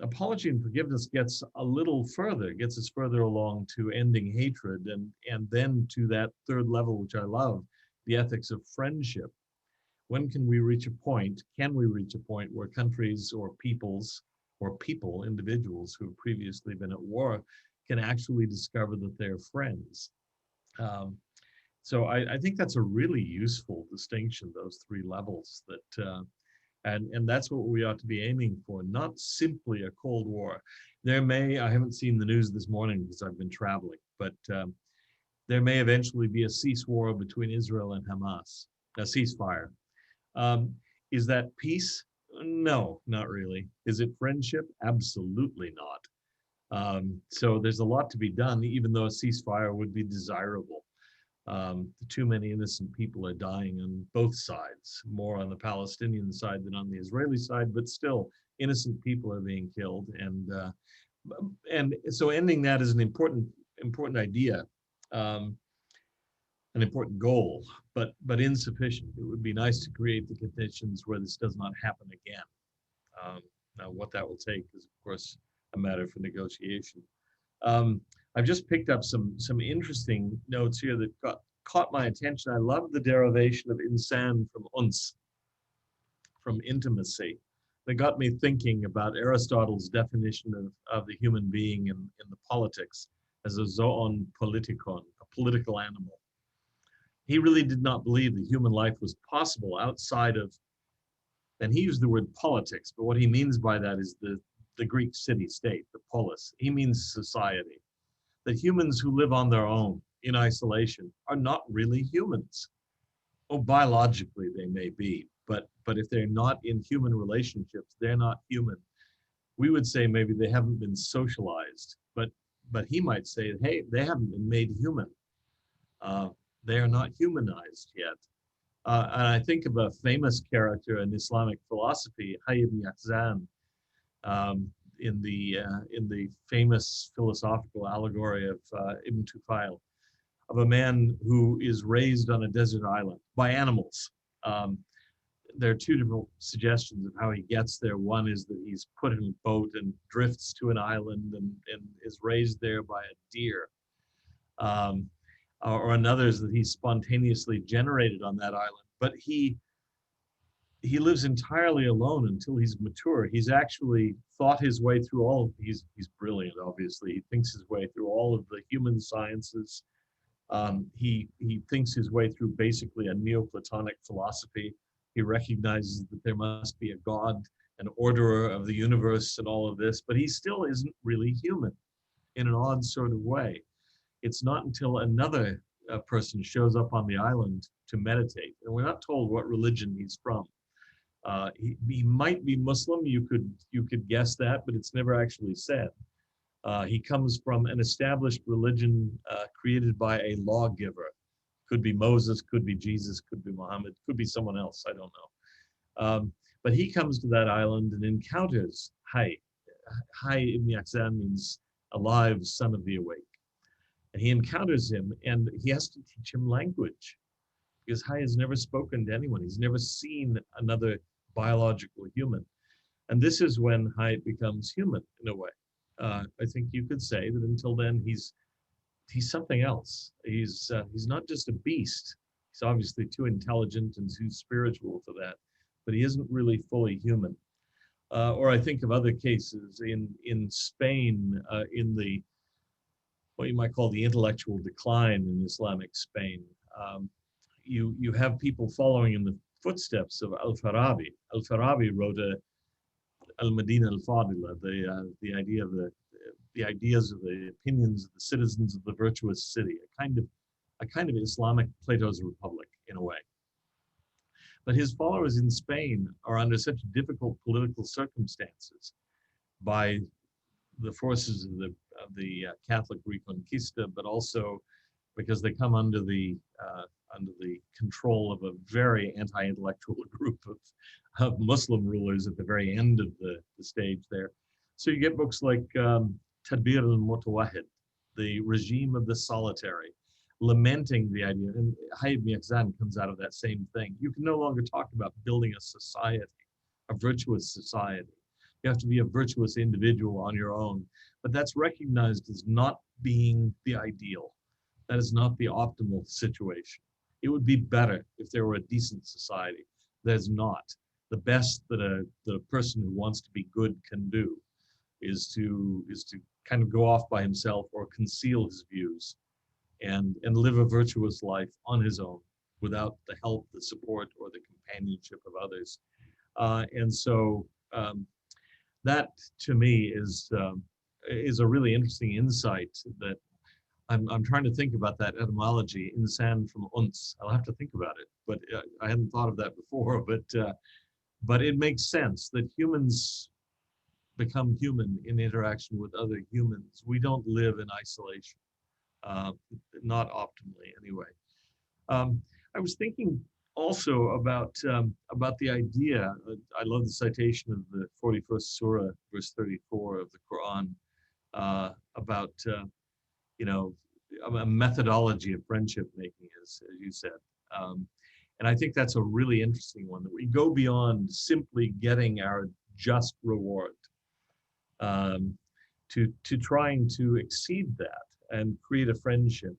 Apology and forgiveness gets a little further, gets us further along to ending hatred, and then to that 3rd level, which I love, the ethics of friendship. When can we reach a point, where countries or peoples, or individuals who have previously been at war, can actually discover that they're friends. So I think that's a really useful distinction, those three levels, that and that's what we ought to be aiming for, not simply a Cold War. I haven't seen the news this morning because I've been traveling, but there may eventually be a cease war between Israel and Hamas, a ceasefire. Is that peace? No, not really. Is it friendship? Absolutely not. So there's a lot to be done, even though a ceasefire would be desirable. Too many innocent people are dying on both sides, more on the Palestinian side than on the Israeli side, but still innocent people are being killed. And so ending that is an important idea, an important goal, but insufficient. It would be nice to create the conditions where this does not happen again. Now, what that will take is, of course, a matter for negotiation. I've just picked up some interesting notes here that caught my attention. I love the derivation of insan from uns, from intimacy. That got me thinking about Aristotle's definition of the human being in the politics as a zoon politikon, a political animal. He really did not believe that human life was possible outside of, and he used the word politics, but what he means by that is the Greek city-state, the polis. He means society. That humans who live on their own in isolation are not really humans. Oh, biologically they may be, but if they're not in human relationships, they're not human. We would say maybe they haven't been socialized, but he might say, hey, they haven't been made human. They are not humanized yet. And I think of a famous character in Islamic philosophy, Hayy ibn Yaqzan, in the famous philosophical allegory of Ibn Tufail, of a man who is raised on a desert island by animals. There are two different suggestions of how he gets there. One is that he's put in a boat and drifts to an island and is raised there by a deer. Or another is that he's spontaneously generated on that island, but he lives entirely alone until he's mature. He's actually thought his way through he's brilliant, obviously. He thinks his way through all of the human sciences. He thinks his way through basically a Neoplatonic philosophy. He recognizes that there must be a God, an orderer of the universe and all of this, but he still isn't really human in an odd sort of way. It's not until another person shows up on the island to meditate, and we're not told what religion he's from. He might be Muslim. You could guess that, but it's never actually said. He comes from an established religion created by a lawgiver. Could be Moses, could be Jesus, could be Muhammad, could be someone else. I don't know. But he comes to that island and encounters Hayy. Hayy ibn Yaqzan means alive, son of the awake. And he encounters him, and he has to teach him language, because Hayy has never spoken to anyone. He's never seen another biological human. And this is when Hayy becomes human in a way. I think you could say that until then he's something else. He's not just a beast. He's obviously too intelligent and too spiritual for that, but he isn't really fully human. Or I think of other cases in Spain, in the what you might call the intellectual decline in Islamic Spain. You have people following in the footsteps of Al-Farabi. Al-Farabi wrote Al-Madina al-Fadila, the idea of the ideas of the opinions of the citizens of the virtuous city, a kind of Islamic Plato's Republic in a way. But his followers in Spain are under such difficult political circumstances by the forces of the Catholic Reconquista, but also because they come under the control of a very anti-intellectual group of Muslim rulers at the very end of the stage there. So you get books like Tadbir al-Mutawahid, the regime of the solitary, lamenting the idea, and Hayy ibn Yaqzan comes out of that same thing. You can no longer talk about building a society, a virtuous society. You have to be a virtuous individual on your own, but that's recognized as not being the ideal. That is not the optimal situation. It would be better if there were a decent society. There's not. The best that a person who wants to be good can do is to kind of go off by himself or conceal his views and live a virtuous life on his own without the help, the support, or the companionship of others. And so that to me is a really interesting insight that I'm trying to think about that etymology, insan from uns. I'll have to think about it, but I hadn't thought of that before, but it makes sense that humans become human in interaction with other humans. We don't live in isolation, not optimally anyway. I was thinking also about the idea. I love the citation of the 41st Surah, verse 34 of the Quran, about a methodology of friendship making, as you said. And I think that's a really interesting one, that we go beyond simply getting our just reward to trying to exceed that and create a friendship.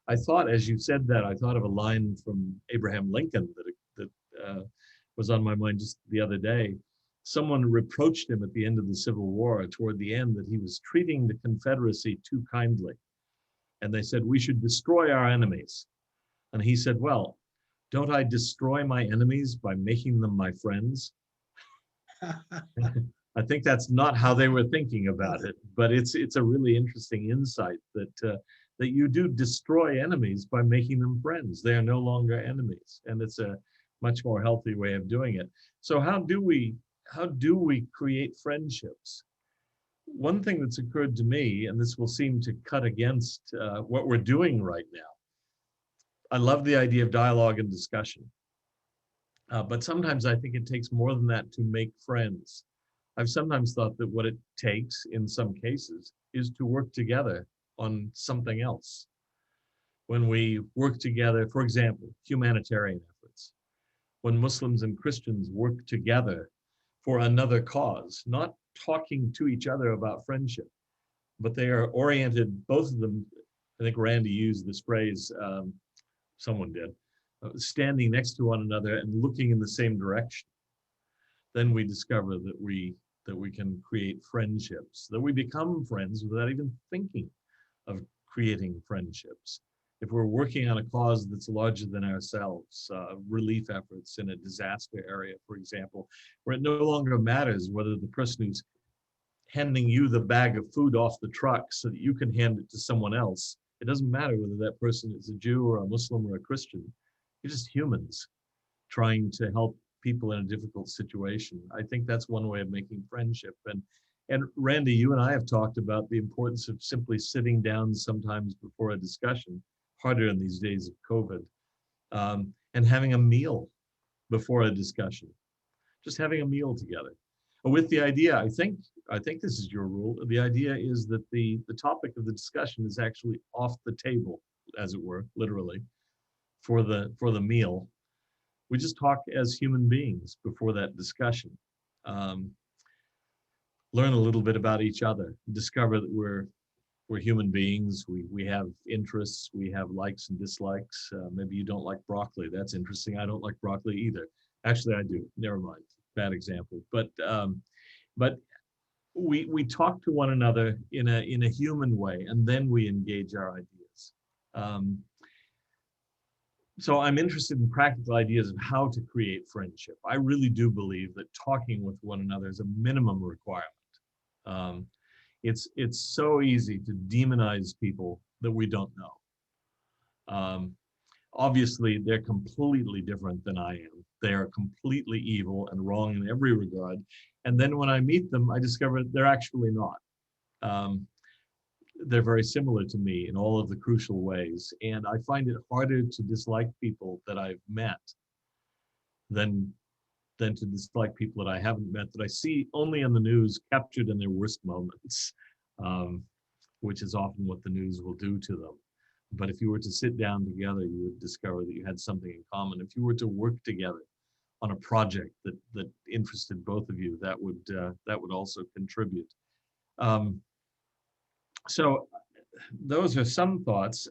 I thought, as you said that, I thought of a line from Abraham Lincoln that was on my mind just the other day. Someone reproached him at the end of the Civil War, toward the end, that he was treating the Confederacy too kindly. And they said, we should destroy our enemies. And he said, well, don't I destroy my enemies by making them my friends? I think that's not how they were thinking about it, but it's a really interesting insight that you do destroy enemies by making them friends. They are no longer enemies, and it's a much more healthy way of doing it. So how do we create friendships? One thing that's occurred to me, and this will seem to cut against what we're doing right now. I love the idea of dialogue and discussion, but sometimes I think it takes more than that to make friends. I've sometimes thought that what it takes in some cases is to work together on something else. When we work together, for example, humanitarian efforts, when Muslims and Christians work together for another cause, not talking to each other about friendship, but they are oriented, both of them, I think Randy used this phrase, someone did, standing next to one another and looking in the same direction. Then we discover that we can create friendships, that we become friends without even thinking of creating friendships. If we're working on a cause that's larger than ourselves, relief efforts in a disaster area, for example, where it no longer matters whether the person who's handing you the bag of food off the truck so that you can hand it to someone else, it doesn't matter whether that person is a Jew or a Muslim or a Christian. You're just humans trying to help people in a difficult situation. I think that's one way of making friendship. And Randy, you and I have talked about the importance of simply sitting down sometimes before a discussion, harder in these days of COVID, and having a meal before a discussion, just having a meal together. With the idea, I think this is your rule, the idea is that the topic of the discussion is actually off the table, as it were, literally, for the meal. We just talk as human beings before that discussion. Learn a little bit about each other, discover that we're human beings, we have interests, we have likes and dislikes. Maybe you don't like broccoli, that's interesting. I don't like broccoli either. Actually, I do, never mind, bad example. But we talk to one another in a human way, and then we engage our ideas. So I'm interested in practical ideas of how to create friendship. I really do believe that talking with one another is a minimum requirement. It's so easy to demonize people that we don't know. Obviously, they're completely different than I am. They are completely evil and wrong in every regard. And then when I meet them, I discover they're actually not. They're very similar to me in all of the crucial ways. And I find it harder to dislike people that I've met than to dislike people that I haven't met, that I see only in the news, captured in their worst moments, which is often what the news will do to them. But if you were to sit down together, you would discover that you had something in common. If you were to work together on a project that interested both of you, that would also contribute. So those are some thoughts.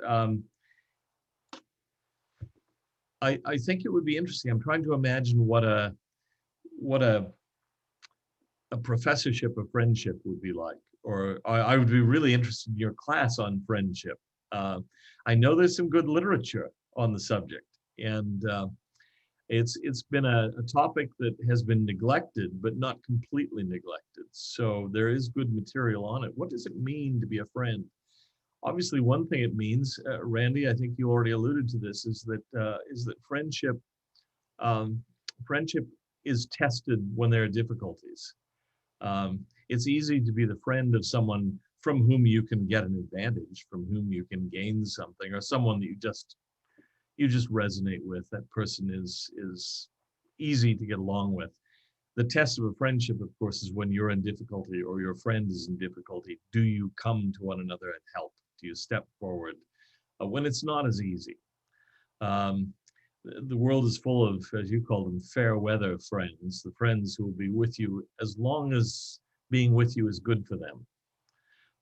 I think it would be interesting. I'm trying to imagine what a professorship of friendship would be like, or I would be really interested in your class on friendship. I know there's some good literature on the subject, and it's been a topic that has been neglected, but not completely neglected. So there is good material on it. What does it mean to be a friend? Obviously, one thing it means, Randy, I think you already alluded to this, is that friendship friendship is tested when there are difficulties. It's easy to be the friend of someone from whom you can get an advantage, from whom you can gain something, or someone that you just resonate with. That person is easy to get along with. The test of a friendship, of course, is when you're in difficulty or your friend is in difficulty. Do you come to one another and help? Do you step forward? When it's not as easy. The world is full of, as you call them, fair weather friends, the friends who will be with you as long as being with you is good for them.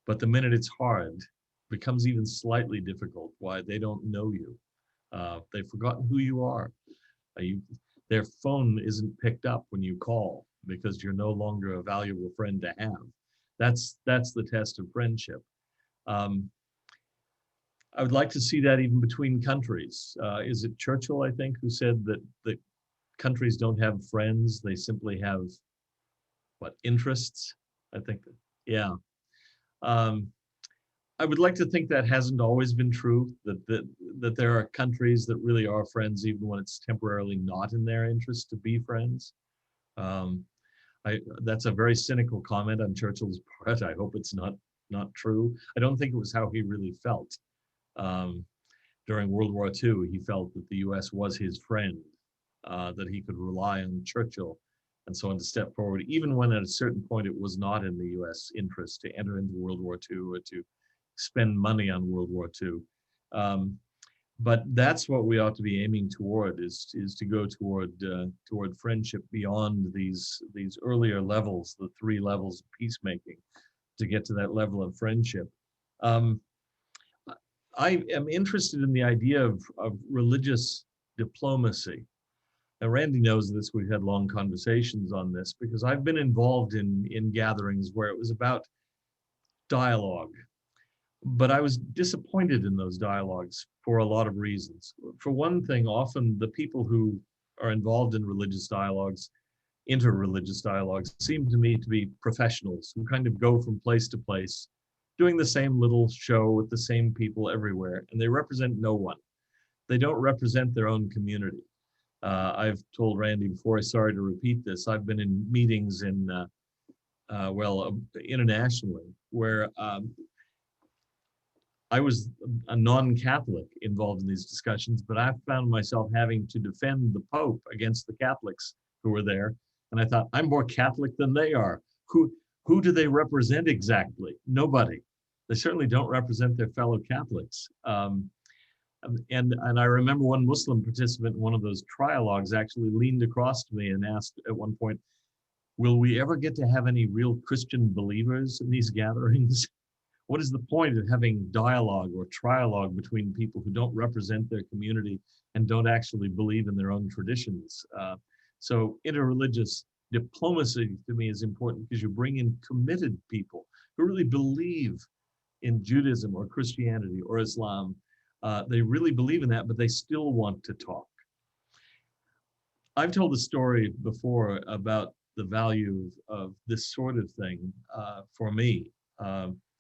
But the minute it's hard, it becomes even slightly difficult. Why? They don't know you. They've forgotten who you are. Their phone isn't picked up when you call because you're no longer a valuable friend to have. That's the test of friendship. I would like to see that even between countries. Is it Churchill, I think, who said that countries don't have friends, they simply have, what, interests? I think, yeah. I would like to think that hasn't always been true, that there are countries that really are friends even when it's temporarily not in their interest to be friends. That's a very cynical comment on Churchill's part. I hope it's not true. I don't think it was how he really felt. During World War II, he felt that the US was his friend, that he could rely on Churchill and so on to step forward, even when at a certain point it was not in the US interest to enter into World War II or to spend money on World War II. But that's what we ought to be aiming toward, is to go toward friendship beyond these earlier levels, the 3 levels of peacemaking, to get to that level of friendship. I am interested in the idea of religious diplomacy. Now, Randy knows this. We've had long conversations on this because I've been involved in gatherings where it was about dialogue. But I was disappointed in those dialogues for a lot of reasons. For one thing, often the people who are involved in religious dialogues, interreligious dialogues, seem to me to be professionals who kind of go from place to place, doing the same little show with the same people everywhere, and they represent no one. They don't represent their own community. I've told Randy before, sorry to repeat this, I've been in meetings internationally, where I was a non-Catholic involved in these discussions, but I found myself having to defend the Pope against the Catholics who were there. And I thought, I'm more Catholic than they are. Who do they represent exactly? Nobody. They certainly don't represent their fellow Catholics. And I remember one Muslim participant in one of those trialogues actually leaned across to me and asked at one point, will we ever get to have any real Christian believers in these gatherings? What is the point of having dialogue or trialogue between people who don't represent their community and don't actually believe in their own traditions? So interreligious diplomacy to me is important because you bring in committed people who really believe in Judaism or Christianity or Islam. They really believe in that, but they still want to talk. I've told the story before about the value of this sort of thing for me.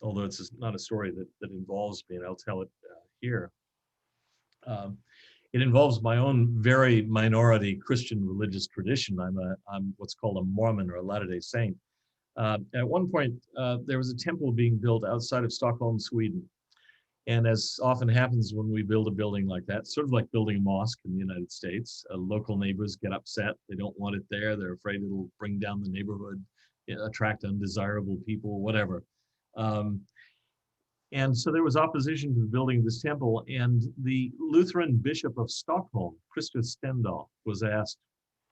Although it's not a story that involves me, and I'll tell it here. It involves my own very minority Christian religious tradition. I'm what's called a Mormon or a Latter-day Saint. At one point, there was a temple being built outside of Stockholm, Sweden. And as often happens when we build a building like that, sort of like building a mosque in the United States, local neighbors get upset. They don't want it there. They're afraid it'll bring down the neighborhood, attract undesirable people, whatever. And so there was opposition to the building of this temple, and the Lutheran Bishop of Stockholm, Christer Stendahl, was asked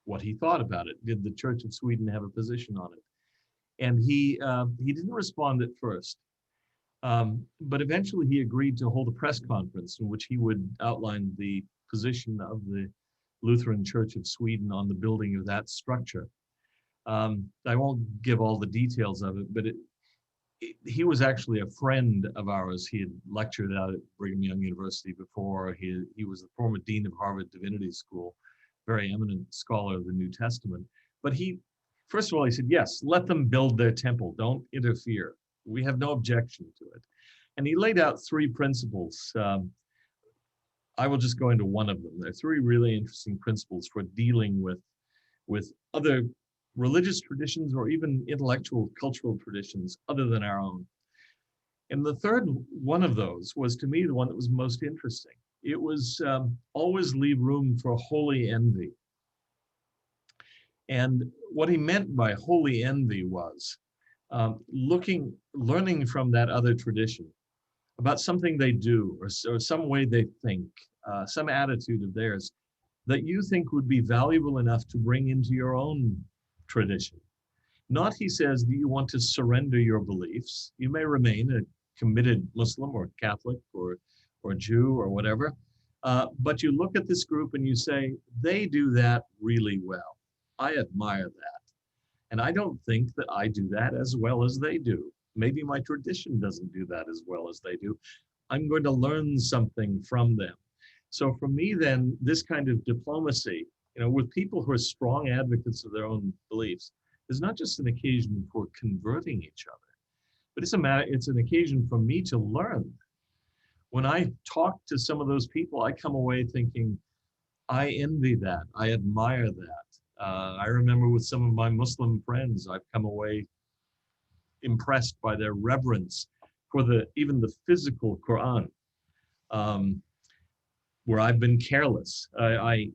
what he thought about it. Did the Church of Sweden have a position on it? And he didn't respond at first, but eventually he agreed to hold a press conference in which he would outline the position of the Lutheran Church of Sweden on the building of that structure. I won't give all the details of it, but he was actually a friend of ours. He had lectured out at Brigham Young University before. He was the former dean of Harvard Divinity School, very eminent scholar of the New Testament. But first of all, he said, yes, let them build their temple. Don't interfere. We have no objection to it. And he laid out 3 principles. I will just go into one of them. There are 3 really interesting principles for dealing with other religious traditions or even intellectual, cultural traditions other than our own. And the third one of those was, to me, the one that was most interesting. It was always leave room for holy envy. And what he meant by holy envy was learning from that other tradition about something they do or some way they think, some attitude of theirs that you think would be valuable enough to bring into your own tradition. Not, he says, that you want to surrender your beliefs. You may remain a committed Muslim or Catholic or Jew or whatever, but you look at this group and you say, they do that really well. I admire that. And I don't think that I do that as well as they do. Maybe my tradition doesn't do that as well as they do. I'm going to learn something from them. So for me, then, this kind of diplomacy, with people who are strong advocates of their own beliefs, is not just an occasion for converting each other, but it's an occasion for me to learn. When I talk to some of those people, I come away thinking, I envy that. I admire that. I remember with some of my Muslim friends, I've come away impressed by their reverence for even the physical Quran, where I've been careless. I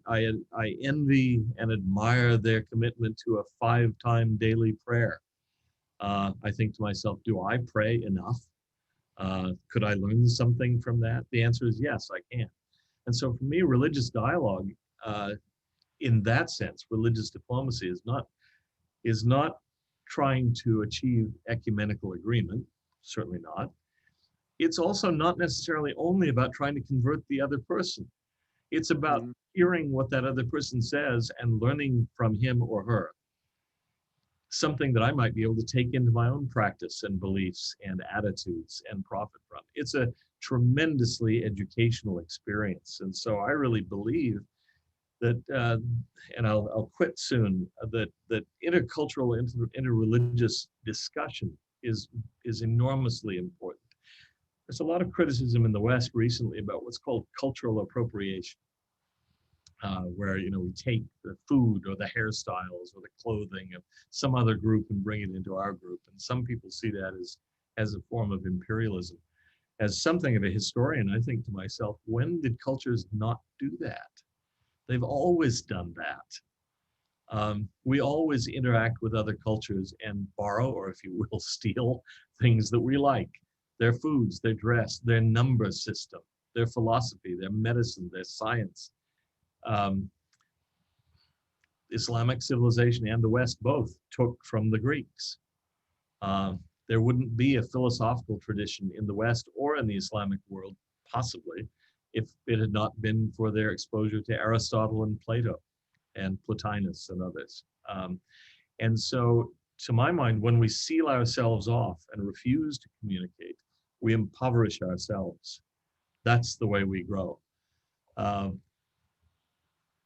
envy and admire their commitment to a 5-time daily prayer. I think to myself, do I pray enough? Could I learn something from that? The answer is yes, I can. And so for me, religious dialogue, in that sense, religious diplomacy is not trying to achieve ecumenical agreement, certainly not. It's also not necessarily only about trying to convert the other person. It's about hearing what that other person says and learning from him or her something that I might be able to take into my own practice and beliefs and attitudes and profit from. It's a tremendously educational experience. And so I really believe that, and I'll quit soon, that intercultural, interreligious discussion is enormously important. There's a lot of criticism in the West recently about what's called cultural appropriation, where we take the food or the hairstyles or the clothing of some other group and bring it into our group. And some people see that as a form of imperialism. As something of a historian, I think to myself, when did cultures not do that? They've always done that. We always interact with other cultures and borrow, or if you will, steal things that we like. Their foods, their dress, their number system, their philosophy, their medicine, their science. Islamic civilization and the West both took from the Greeks. There wouldn't be a philosophical tradition in the West or in the Islamic world, possibly, if it had not been for their exposure to Aristotle and Plato and Plotinus and others. And so, to my mind, when we seal ourselves off and refuse to communicate, we impoverish ourselves. That's the way we grow.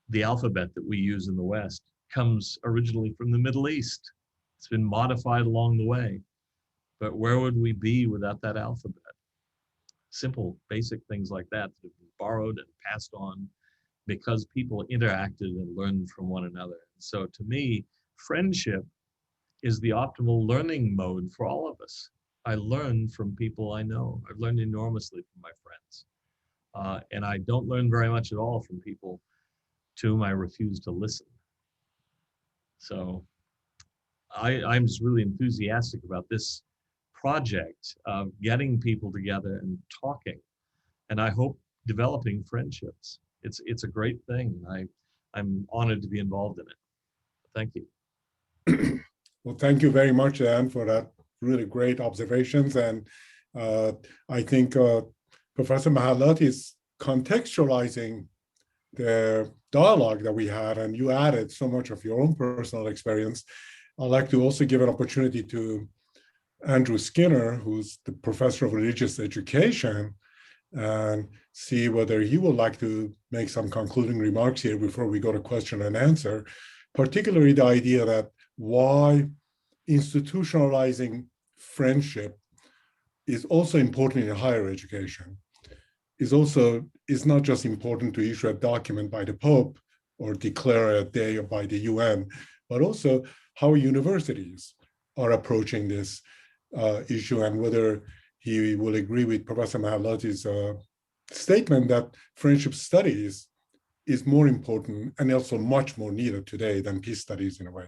The alphabet that we use in the West comes originally from the Middle East. It's been modified along the way. But where would we be without that alphabet? Simple, basic things like that have been borrowed and passed on because people interacted and learned from one another. So to me, friendship is the optimal learning mode for all of us. I learn from people I know. I've learned enormously from my friends. And I don't learn very much at all from people to whom I refuse to listen. So I'm just really enthusiastic about this project of getting people together and talking, and I hope developing friendships. It's a great thing. I'm honored to be involved in it. Thank you. Well, thank you very much, Dan, for that really great observations. And I think Professor Mahalat is contextualizing the dialogue that we had, and you added so much of your own personal experience. I'd like to also give an opportunity to Andrew Skinner, who's the professor of religious education, and see whether he would like to make some concluding remarks here before we go to question and answer, particularly the idea that why institutionalizing friendship is also important in higher education, is not just important to issue a document by the Pope or declare a day by the UN, but also how universities are approaching this issue, and whether he will agree with Professor Mahalati's statement that friendship studies is more important and also much more needed today than peace studies in a way.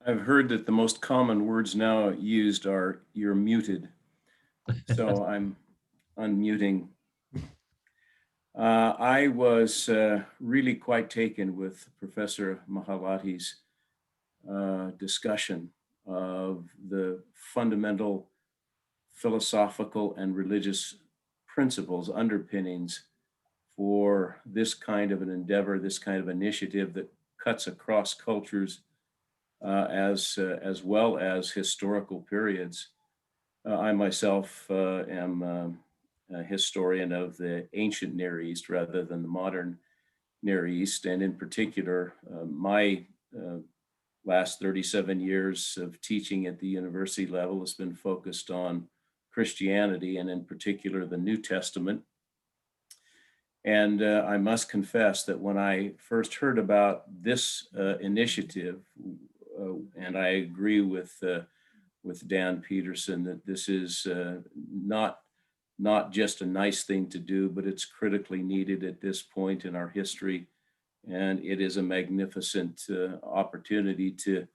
I've heard that the most common words now used are "you're muted," so I'm unmuting. I was really quite taken with Professor Mahalati's discussion of the fundamental philosophical and religious principles, underpinnings for this kind of an endeavor, this kind of initiative that cuts across cultures as well as historical periods. I myself am a historian of the ancient Near East rather than the modern Near East, and in particular, my last 37 years of teaching at the university level has been focused on Christianity, and in particular the New Testament. And I must confess that when I first heard about this initiative, and I agree with Dan Peterson that this is not just a nice thing to do, but it's critically needed at this point in our history. And it is a magnificent opportunity to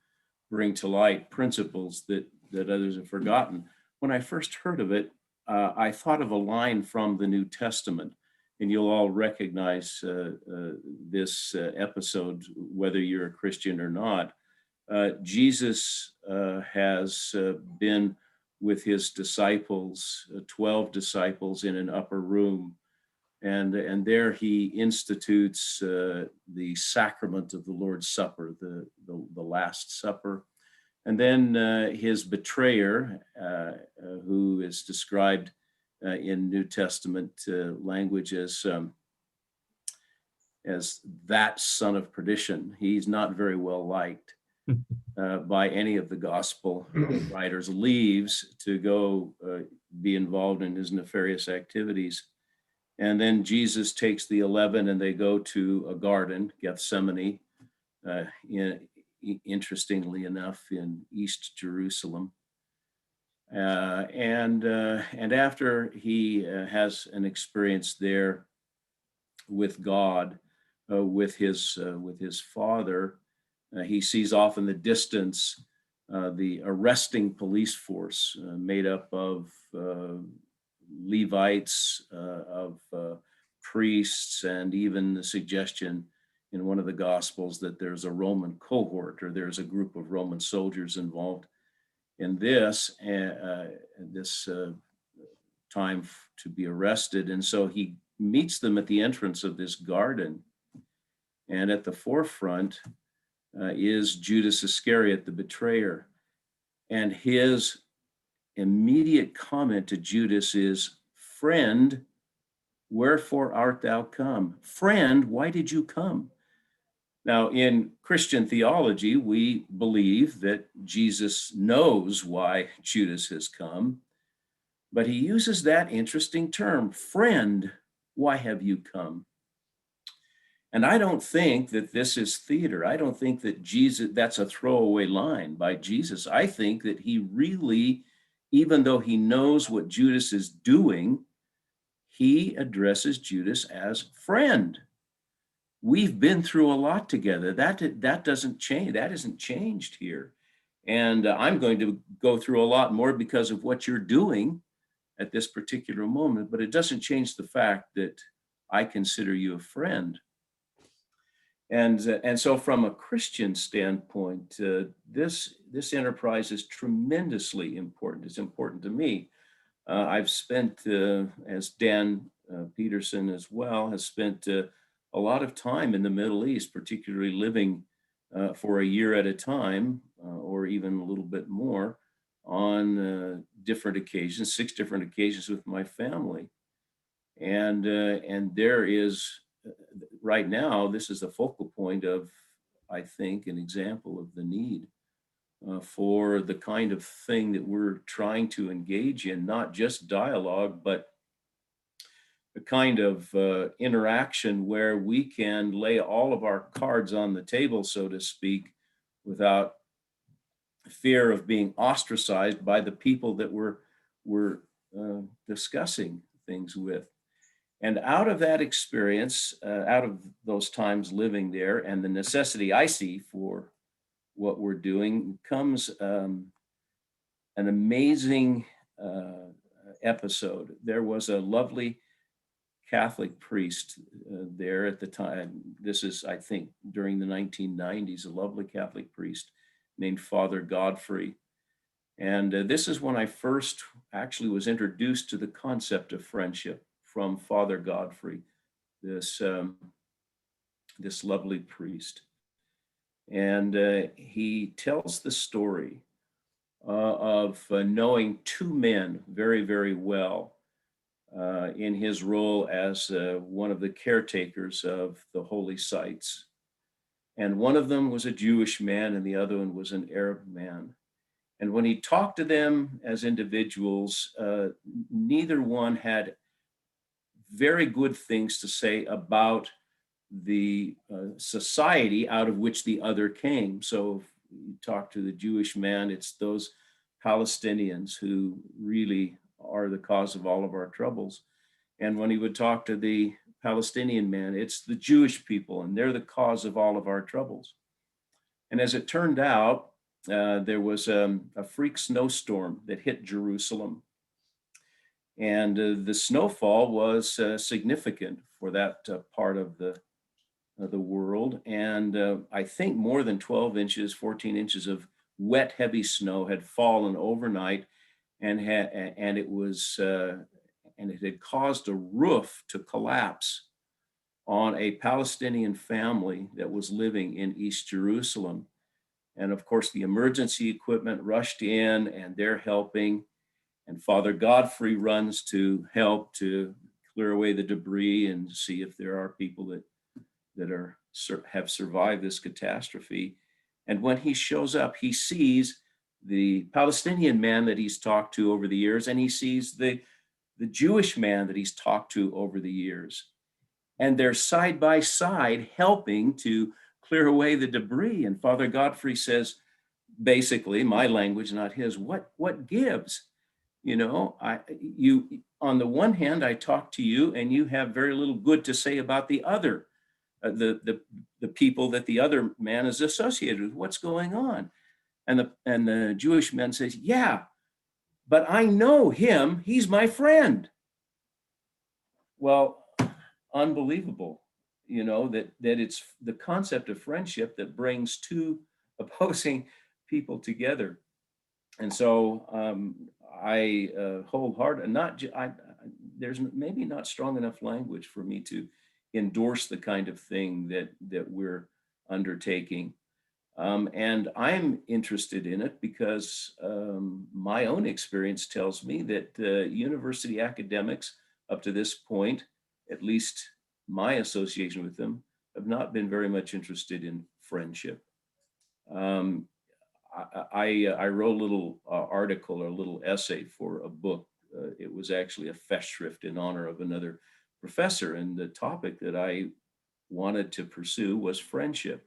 bring to light principles that others have forgotten. When I first heard of it, I thought of a line from the New Testament, and you'll all recognize this episode, whether you're a Christian or not. Jesus has been with his disciples, 12 disciples, in an upper room. And there he institutes the sacrament of the Lord's Supper, the Last Supper. And then his betrayer, who is described in New Testament language as that son of perdition, he's not very well liked by any of the gospel writers, leaves to go be involved in his nefarious activities. And then Jesus takes the 11 and they go to a garden, Gethsemane, interestingly enough, in East Jerusalem. And after he has an experience there with God, with his Father, he sees off in the distance the arresting police force made up of Levites, of priests, and even the suggestion in one of the Gospels that there's a Roman cohort, or there's a group of Roman soldiers involved in this time to be arrested. And so he meets them at the entrance of this garden. And at the forefront is Judas Iscariot, the betrayer. And his immediate comment to Judas is, "Friend, wherefore art thou come?" Friend, why did you come? Now, in Christian theology, we believe that Jesus knows why Judas has come, but he uses that interesting term, "Friend, why have you come?" And I don't think that this is theater. I don't think that that's a throwaway line by Jesus. I think that he really, even though he knows what Judas is doing, he addresses Judas as friend. We've been through a lot together. That doesn't change. That isn't changed here. And I'm going to go through a lot more because of what you're doing at this particular moment, but it doesn't change the fact that I consider you a friend. And so from a Christian standpoint, this enterprise is tremendously important. It's important to me. I've spent, as Dan Peterson as well, has spent a lot of time in the Middle East, particularly living for a year at a time, or even a little bit more, on different occasions, 6 different occasions with my family. And there is, right now, this is the focal point of, I think, an example of the need for the kind of thing that we're trying to engage in, not just dialogue, but a kind of interaction where we can lay all of our cards on the table, so to speak, without fear of being ostracized by the people that we're discussing things with. And out of that experience, out of those times living there, and the necessity I see for what we're doing, comes an amazing episode. There was a lovely Catholic priest there at the time. This is, I think, during the 1990s, a lovely Catholic priest named Father Godfrey. And this is when I first actually was introduced to the concept of friendship from Father Godfrey, this lovely priest. And he tells the story of knowing 2 men very, very well in his role as one of the caretakers of the holy sites. And one of them was a Jewish man and the other one was an Arab man. And when he talked to them as individuals, neither one had very good things to say about the society out of which the other came. So if you talk to the Jewish man, it's those Palestinians who really are the cause of all of our troubles. And when he would talk to the Palestinian man, it's the Jewish people, and they're the cause of all of our troubles. And as it turned out, there was a freak snowstorm that hit Jerusalem. And the snowfall was significant for that part of the world. And I think more than 12 inches, 14 inches of wet, heavy snow had fallen overnight, and it had caused a roof to collapse on a Palestinian family that was living in East Jerusalem. And of course, the emergency equipment rushed in and they're helping. And Father Godfrey runs to help to clear away the debris and see if there are people that have survived this catastrophe. And when he shows up, he sees the Palestinian man that he's talked to over the years, and he sees the Jewish man that he's talked to over the years. And they're side by side helping to clear away the debris. And Father Godfrey says, basically, my language, not his, what gives? You know, on the one hand, I talk to you and you have very little good to say about the other, the people that the other man is associated with. What's going on? And the Jewish man says, yeah, but I know him, he's my friend. Well, unbelievable, you know, that it's the concept of friendship that brings 2 opposing people together. And so I wholeheartedly, there's maybe not strong enough language for me to endorse the kind of thing that we're undertaking. And I'm interested in it because my own experience tells me that university academics up to this point, at least my association with them, have not been very much interested in friendship. I wrote a little article or a little essay for a book. It was actually a Festschrift in honor of another professor. And the topic that I wanted to pursue was friendship.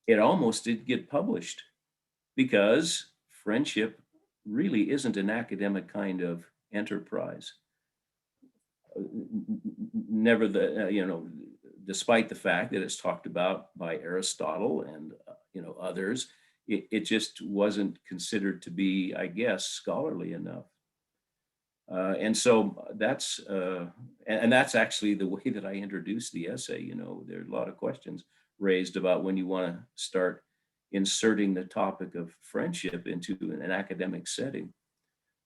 It almost didn't get published because friendship really isn't an academic kind of enterprise. Despite the fact that it's talked about by Aristotle and others, it just wasn't considered to be, I guess, scholarly enough. And so that's actually the way that I introduced the essay. You know, there are a lot of questions raised about when you want to start inserting the topic of friendship into an academic setting.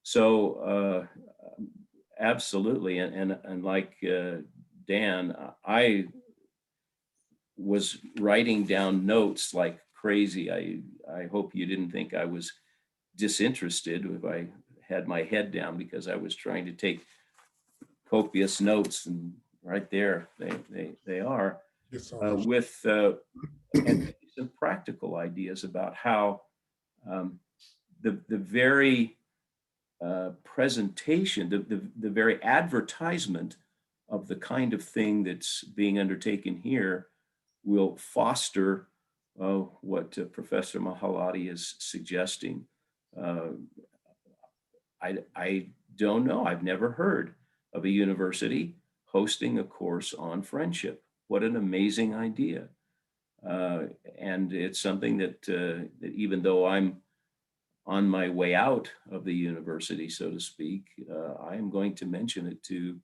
So Absolutely. And like Dan, I was writing down notes like crazy. I hope you didn't think I was disinterested if I had my head down, because I was trying to take copious notes, and right there they are, Yes, so much. with and some practical ideas about how the very presentation, the very advertisement of the kind of thing that's being undertaken here will foster what Professor Mahalati is suggesting. Uh, I don't know. I've never heard of a university hosting a course on friendship. What an amazing idea. And it's something that even though I'm on my way out of the university, so to speak, I am going to mention it to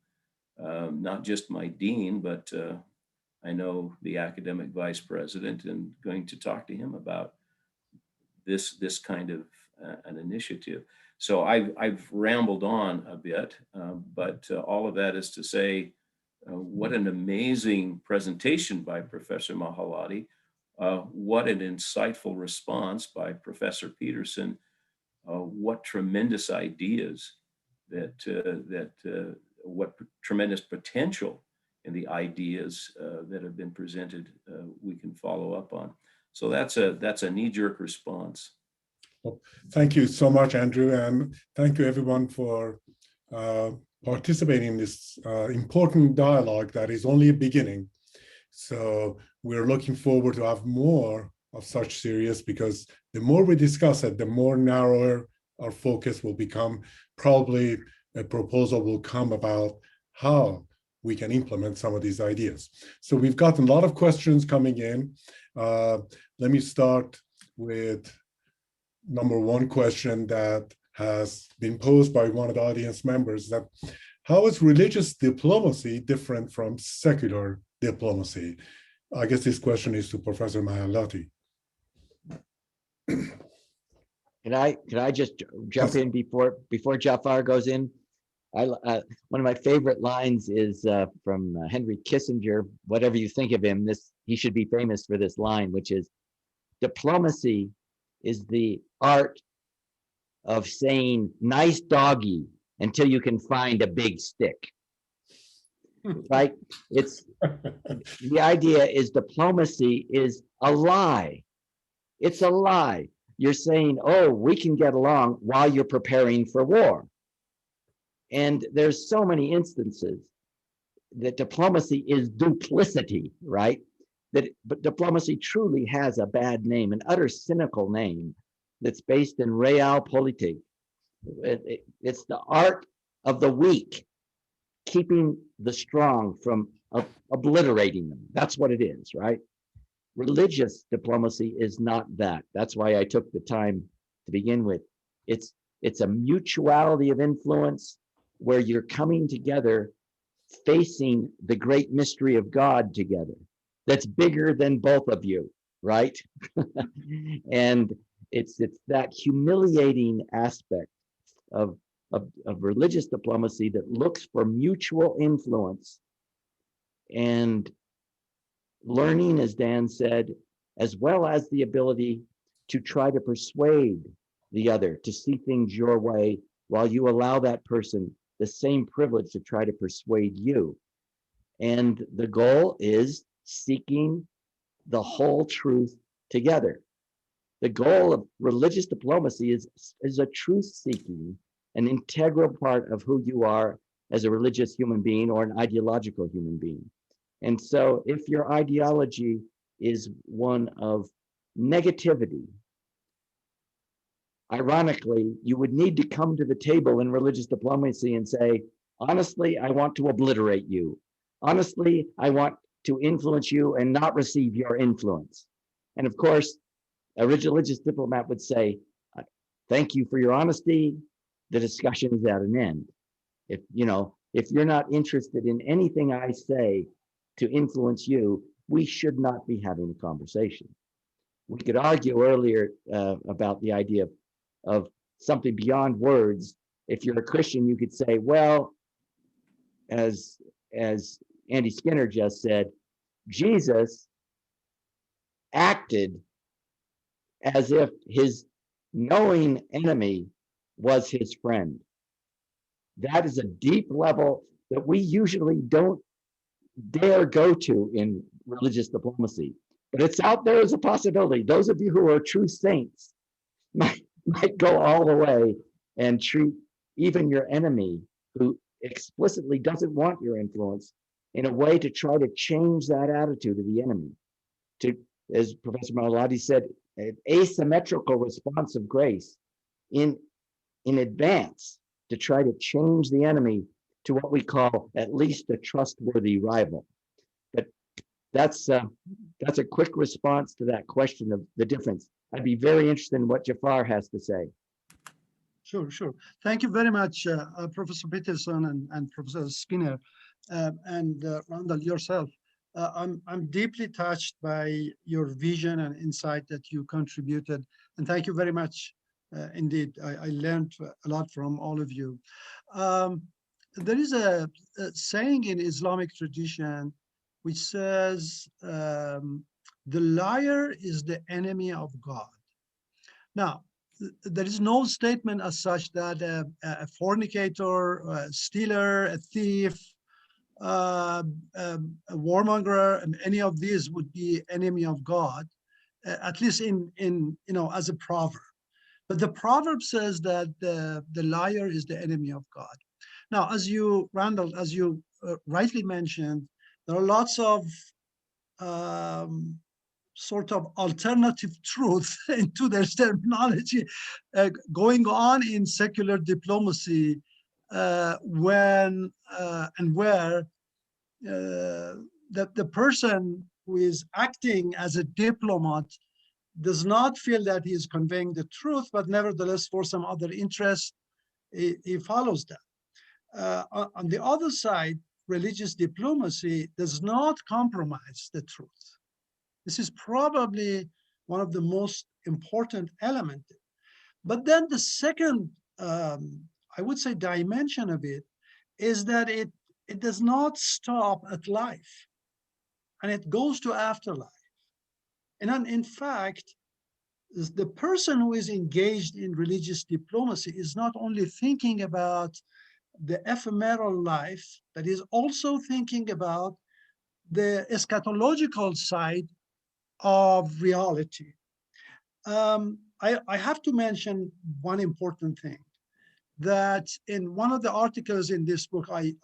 not just my dean, but I know the academic vice president, and going to talk to him about this kind of an initiative. So I've rambled on a bit, but all of that is to say, what an amazing presentation by Professor Mahalati. What an insightful response by Professor Peterson. What tremendous ideas what tremendous potential in the ideas that have been presented we can follow up on. So that's a knee-jerk response. Well, thank you so much, Andrew, and thank you everyone for participating in this important dialogue that is only a beginning. So we're looking forward to have more of such series, because the more we discuss it, the more narrower our focus will become. Probably a proposal will come about how we can implement some of these ideas. So we've gotten a lot of questions coming in. Let me start with number one question that has been posed by one of the audience members, that how is religious diplomacy different from secular diplomacy? I guess this question is to Professor Mahalati. Can I just jump in before Jafar goes in? One of my favorite lines is from Henry Kissinger. Whatever you think of him, he should be famous for this line, which is, diplomacy is the art of saying nice doggy until you can find a big stick. Right? It's the idea is diplomacy is a lie. It's a lie. You're saying, oh, we can get along while you're preparing for war. And there's so many instances that diplomacy is duplicity, right? But diplomacy truly has a bad name, an utter cynical name that's based in realpolitik. It's the art of the weak, keeping the strong from obliterating them. That's what it is, right? Religious diplomacy is not that. That's why I took the time to begin with. It's a mutuality of influence where you're coming together, facing the great mystery of God together. That's bigger than both of you, right? And it's that humiliating aspect of religious diplomacy that looks for mutual influence and learning, as Dan said, as well as the ability to try to persuade the other to see things your way, while you allow that person the same privilege to try to persuade you. And the goal is seeking the whole truth together. The goal of religious diplomacy is a truth seeking, an integral part of who you are as a religious human being or an ideological human being. And so if your ideology is one of negativity, ironically, you would need to come to the table in religious diplomacy and say, honestly, I want to obliterate you. Honestly, I want to influence you and not receive your influence. And of course, a religious diplomat would say, thank you for your honesty. The discussion is at an end. If you're not interested in anything I say to influence you, we should not be having a conversation. We could argue earlier about the idea of something beyond words. If you're a Christian, you could say, well, as Andy Skinner just said, Jesus acted as if his knowing enemy was his friend. That is a deep level that we usually don't dare go to in religious diplomacy, but it's out there as a possibility. Those of you who are true saints might go all the way and treat even your enemy who explicitly doesn't want your influence in a way to try to change that attitude of the enemy. To, as Professor Mahalati said, an asymmetrical response of grace in advance to try to change the enemy to what we call at least a trustworthy rival. But that's a quick response to that question of the difference. I'd be very interested in what Jafar has to say. Sure, sure. Thank you very much, Professor Peterson and Professor Skinner, and Randall, yourself. I'm deeply touched by your vision and insight that you contributed, and thank you very much indeed. I learned a lot from all of you. There is a saying in Islamic tradition which says, the liar is the enemy of God. Now, there is no statement as such that a fornicator, a stealer, a thief, a warmonger, and any of these would be enemy of God, at least in as a proverb. But the proverb says that the liar is the enemy of God. Now, as you, Randall, as you rightly mentioned, there are lots of sort of alternative truth into their terminology going on in secular diplomacy when and where the person who is acting as a diplomat does not feel that he is conveying the truth, but nevertheless, for some other interest, he follows that. On the other side, religious diplomacy does not compromise the truth. This is probably one of the most important elements. But then the second, I would say, dimension of it is that it does not stop at life, and it goes to afterlife. And in fact, the person who is engaged in religious diplomacy is not only thinking about the ephemeral life, but is also thinking about the eschatological side of reality. I have to mention one important thing, that in one of the articles in this book, I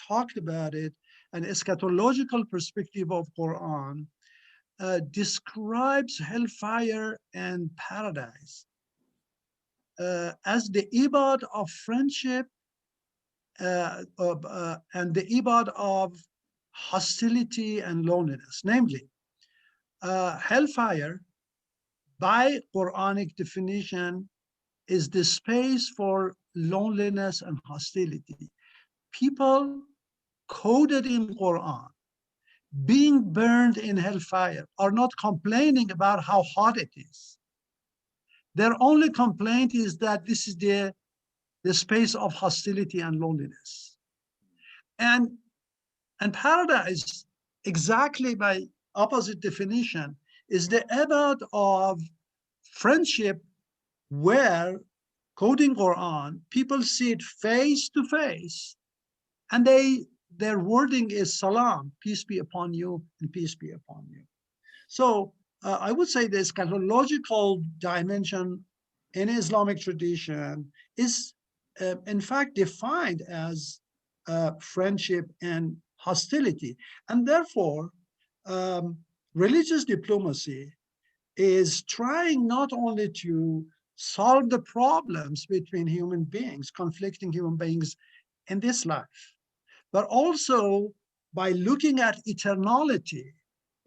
talked about it, an eschatological perspective of Quran describes hellfire and paradise as the ibad of friendship and the ibad of hostility and loneliness. Namely, hellfire, by Quranic definition, is the space for loneliness and hostility. People coded in Quran, being burned in hellfire, are not complaining about how hot it is. Their only complaint is that this is the space of hostility and loneliness. And paradise, exactly by opposite definition, is the abode of friendship, where, quoting Quran, people see it face to face, and their wording is salam, peace be upon you, and peace be upon you. So I would say the eschatological dimension in Islamic tradition is in fact defined as friendship and hostility. And therefore, religious diplomacy is trying not only to solve the problems between human beings, conflicting human beings in this life, but also by looking at eternality,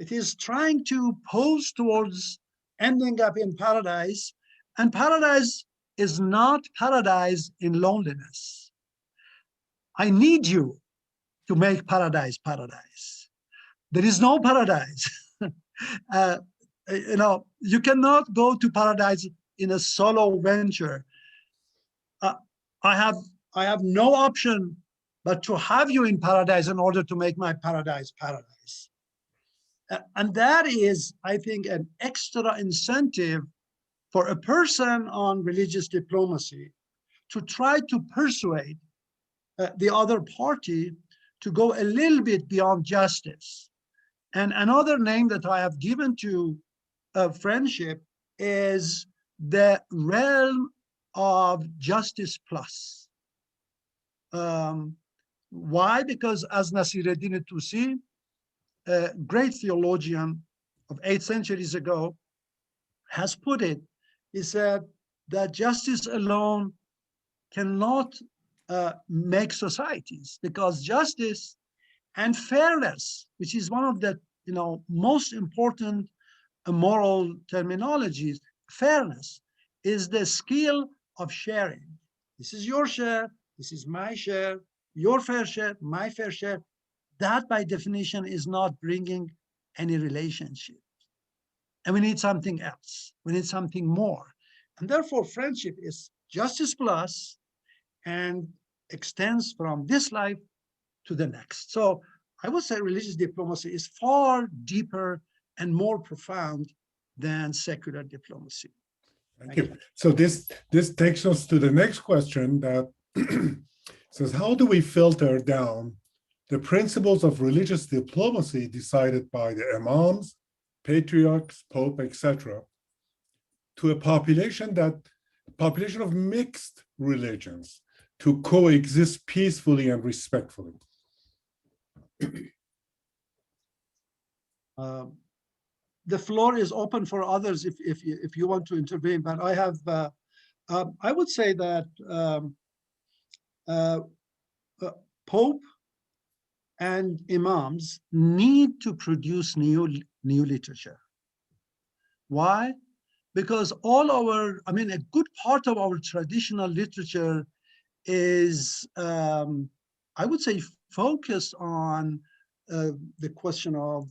it is trying to pose towards ending up in paradise. And paradise is not paradise in loneliness. I need you to make paradise paradise. There is no paradise. You cannot go to paradise in a solo venture. I have no option but to have you in paradise in order to make my paradise paradise. And that is, I think, an extra incentive for a person on religious diplomacy to try to persuade the other party to go a little bit beyond justice. And another name that I have given to friendship is the realm of justice plus. Why? Because as Nasiruddin Tusi, a great theologian of 8 centuries ago, has put it, he said that justice alone cannot make societies, because justice and fairness, which is one of the most important moral terminologies, fairness is the skill of sharing. This is your share, this is my share, your fair share, my fair share. That by definition is not bringing any relationship. And we need something else. We need something more. And therefore, friendship is justice plus and extends from this life to the next. So I would say religious diplomacy is far deeper and more profound than secular diplomacy. Thank you. So this takes us to the next question that says, how do we filter down the principles of religious diplomacy decided by the imams, patriarchs, pope, etc., to a population of mixed religions to coexist peacefully and respectfully? The floor is open for others if you want to intervene, but I have, I would say that Pope and imams need to produce new literature. Why? Because a good part of our traditional literature is, I would say, focused on the question of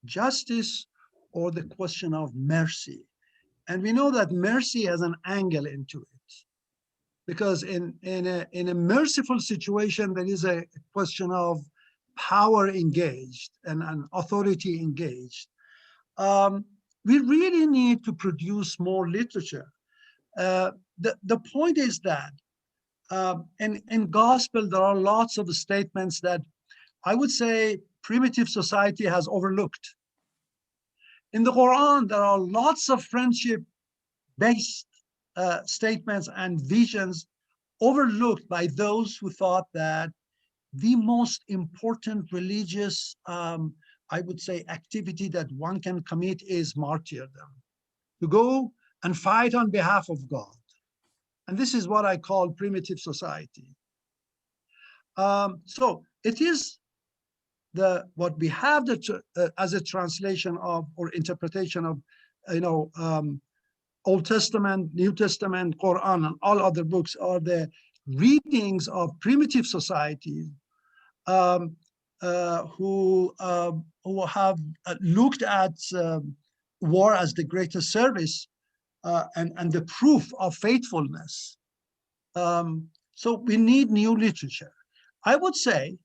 justice or the question of mercy. And we know that mercy has an angle into it, because in a merciful situation, there is a question of power engaged and authority engaged. We really need to produce more literature. The point is that in gospel, there are lots of statements that I would say primitive society has overlooked. In the Quran, there are lots of friendship-based statements and visions overlooked by those who thought that the most important religious, I would say, activity that one can commit is martyrdom, to go and fight on behalf of God. And this is what I call primitive society. So it is what we have as a translation of or interpretation of, Old Testament, New Testament, Quran, and all other books are the readings of primitive societies who have looked at war as the greatest service and the proof of faithfulness. So we need new literature. I would say,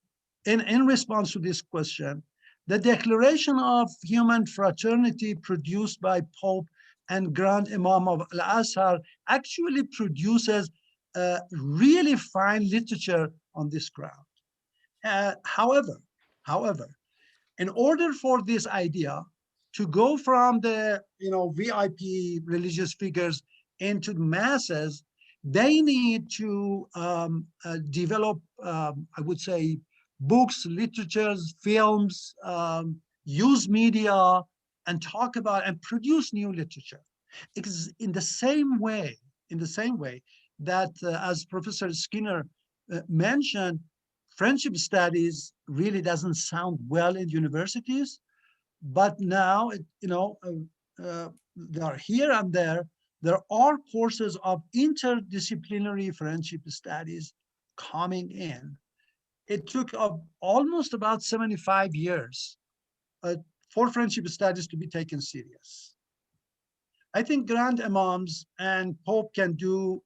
in response to this question, the Declaration of Human Fraternity produced by Pope and Grand Imam of Al-Azhar actually produces really fine literature on this ground. However, in order for this idea to go from the VIP religious figures into the masses, they need to develop, I would say, books, literatures, films, use media, and talk about and produce new literature. It's in the same way that, as Professor Skinner mentioned, friendship studies really doesn't sound well in universities, but now they are here and there. There are courses of interdisciplinary friendship studies coming in. It took almost about 75 years for friendship studies to be taken serious. I think Grand Imams and Pope can do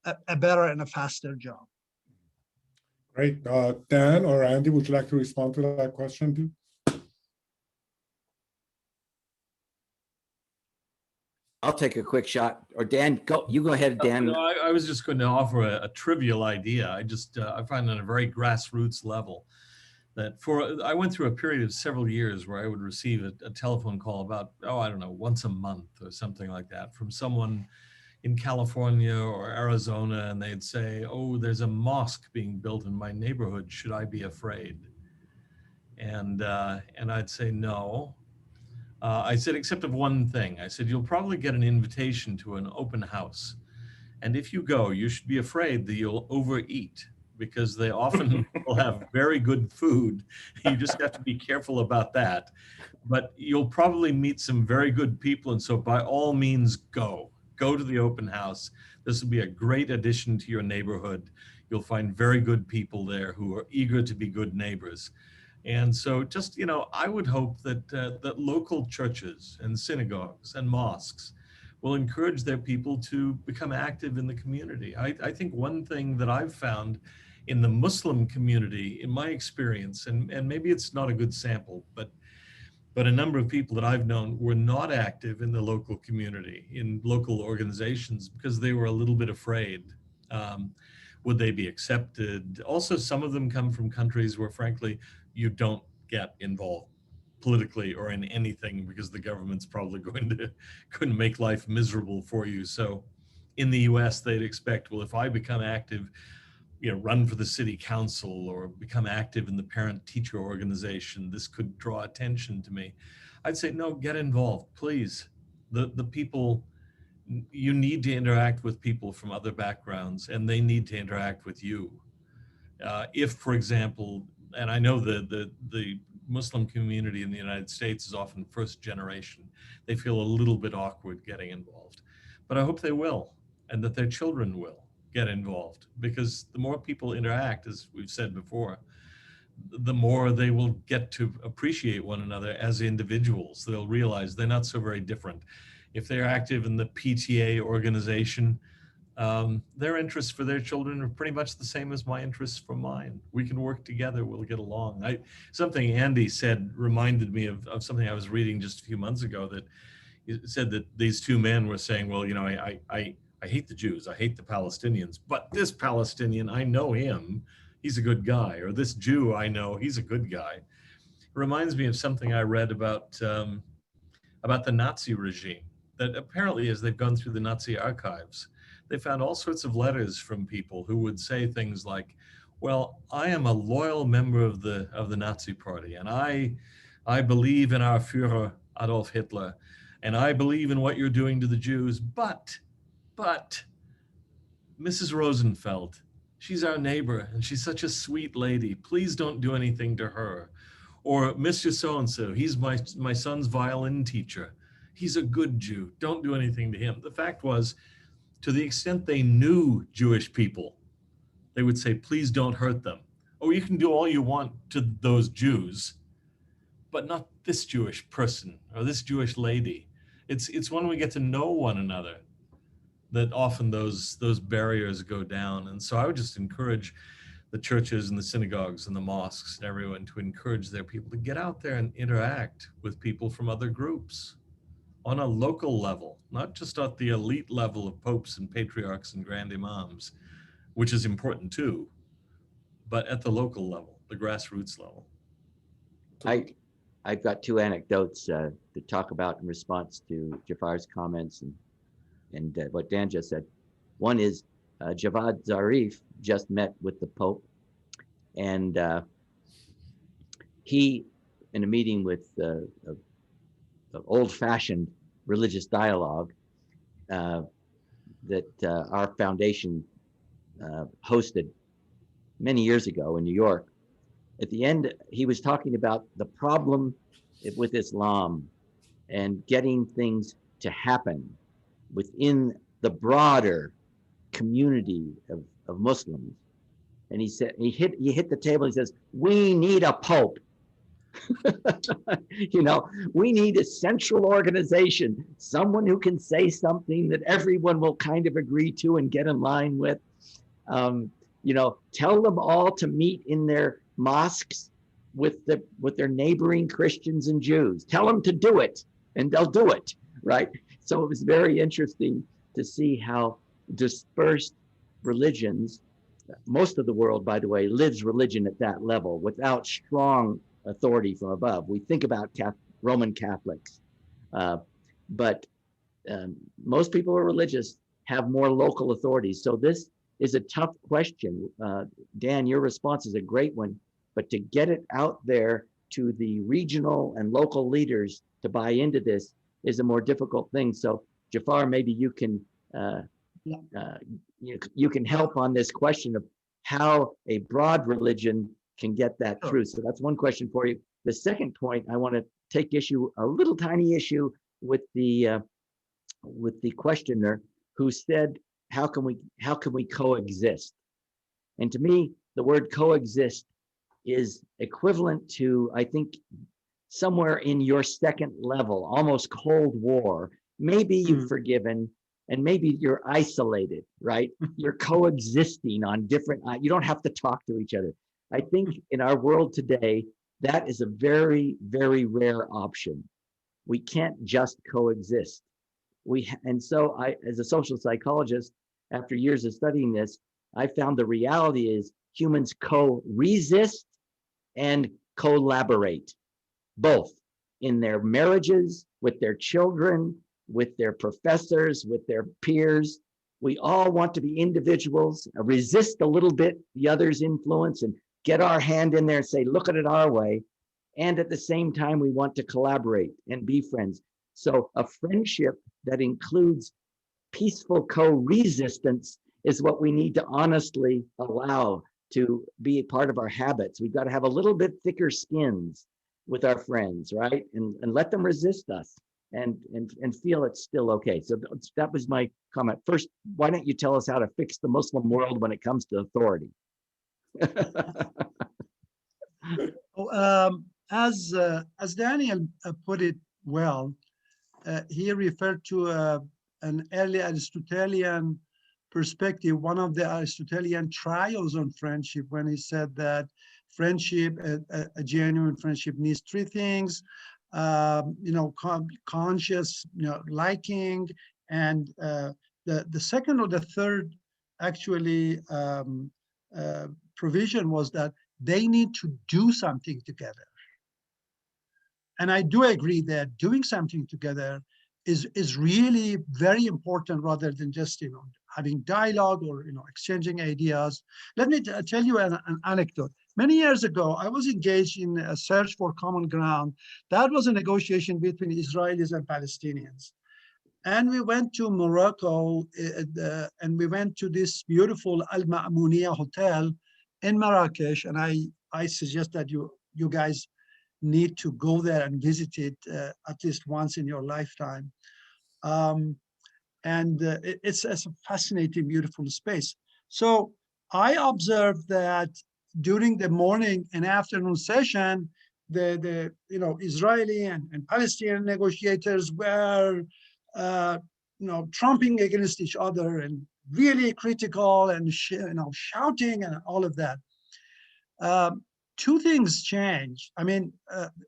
a better and a faster job. Great. Dan or Andy, would you like to respond to that question too? I'll take a quick shot. Or Dan, go. You go ahead, Dan. No, I was just going to offer a trivial idea. I find on a very grassroots level that I went through a period of several years where I would receive a telephone call about, I don't know, once a month or something like that from someone in California or Arizona, and they'd say, oh, there's a mosque being built in my neighborhood. Should I be afraid? And I'd say no. I said, except of one thing. I said, you'll probably get an invitation to an open house. And if you go, you should be afraid that you'll overeat, because they often will have very good food. You just have to be careful about that. But you'll probably meet some very good people. And so by all means, go to the open house. This will be a great addition to your neighborhood. You'll find very good people there who are eager to be good neighbors. And so just, I would hope that that local churches and synagogues and mosques will encourage their people to become active in the community. I think one thing that I've found in the Muslim community, in my experience, and maybe it's not a good sample, but a number of people that I've known were not active in the local community, in local organizations, because they were a little bit afraid. Would they be accepted? Also, some of them come from countries where, frankly, you don't get involved politically or in anything because the government's probably going to make life miserable for you. So in the US, they'd expect, well, if I become active, run for the city council or become active in the parent-teacher organization, this could draw attention to me. I'd say, no, get involved, please. The people, you need to interact with people from other backgrounds, and they need to interact with you. If, for example, and I know the Muslim community in the United States is often first generation, they feel a little bit awkward getting involved. But I hope they will, and that their children will get involved, because the more people interact, as we've said before, the more they will get to appreciate one another as individuals. They'll realize they're not so very different. If they're active in the PTA organization, their interests for their children are pretty much the same as my interests for mine. We can work together, we'll get along. Something Andy said reminded me of something I was reading just a few months ago, that it said that these two men were saying, well, I hate the Jews, I hate the Palestinians, but this Palestinian, I know him, he's a good guy. Or this Jew, I know, he's a good guy. It reminds me of something I read about the Nazi regime, that apparently as they've gone through the Nazi archives, they found all sorts of letters from people who would say things like, well, I am a loyal member of the Nazi party, and I believe in our Führer, Adolf Hitler, and I believe in what you're doing to the Jews, but Mrs. Rosenfeld, she's our neighbor, and she's such a sweet lady. Please don't do anything to her. Or Mr. So-and-so, he's my son's violin teacher. He's a good Jew. Don't do anything to him. The fact was, to the extent they knew Jewish people, they would say, please don't hurt them. Oh, you can do all you want to those Jews, but not this Jewish person or this Jewish lady. It's when we get to know one another that often those barriers go down. And so I would just encourage the churches and the synagogues and the mosques and everyone to encourage their people to get out there and interact with people from other groups on a local level, not just at the elite level of popes and patriarchs and grand imams, which is important too, but at the local level, the grassroots level. I've got two anecdotes to talk about in response to Jafar's comments and what Dan just said. One is Javad Zarif just met with the Pope, and he, in a meeting with old-fashioned religious dialogue that our foundation hosted many years ago in New York. At the end, he was talking about the problem with Islam and getting things to happen within the broader community of Muslims. And he said, he hit the table, he says, we need a pope. We need a central organization, someone who can say something that everyone will kind of agree to and get in line with. You know, tell them all to meet in their mosques with their neighboring Christians and Jews. Tell them to do it, and they'll do it, right? So it was very interesting to see how dispersed religions, most of the world, by the way, lives religion at that level without strong authority from above. We think about Roman Catholics, but most people who are religious have more local authorities. So this is a tough question. Dan, your response is a great one, but to get it out there to the regional and local leaders to buy into this is a more difficult thing. So Jafar, maybe you can you can help on this question of how a broad religion can get that through. So that's one question for you. The second point, I want to take issue, a little tiny issue with the questioner who said, how can we coexist? And to me, the word coexist is equivalent to, I think, somewhere in your second level, almost Cold War. Maybe you've forgiven, and maybe you're isolated, right? You're coexisting on different, you don't have to talk to each other. I think in our world today, that is a very, very rare option. We can't just coexist. And so I, as a social psychologist, after years of studying this, I found the reality is humans co-resist and collaborate, both in their marriages, with their children, with their professors, with their peers. We all want to be individuals, resist a little bit the other's influence and get our hand in there and say, look at it our way. And at the same time, we want to collaborate and be friends. So a friendship that includes peaceful co-resistance is what we need to honestly allow to be a part of our habits. We've got to have a little bit thicker skins with our friends, right? And let them resist us and feel it's still okay. So that was my comment. First, why don't you tell us how to fix the Muslim world when it comes to authority? As Daniel put it well, he referred to an early Aristotelian perspective, one of the Aristotelian trials on friendship, when he said that friendship, a genuine friendship, needs three things: conscious, liking, and the second or the third, actually, provision was that they need to do something together. And I do agree that doing something together is really very important, rather than just having dialogue or exchanging ideas. Let me tell you an anecdote. Many years ago, I was engaged in a search for common ground. That was a negotiation between Israelis and Palestinians. And we went to Morocco, and we went to this beautiful Al Ma'muniya hotel in Marrakesh. And I suggest that you guys need to go there and visit it at least once in your lifetime. It's a fascinating, beautiful space. So I observed that during the morning and afternoon session, the Israeli and Palestinian negotiators were trumping against each other and really critical and shouting and all of that. Two things changed. I mean,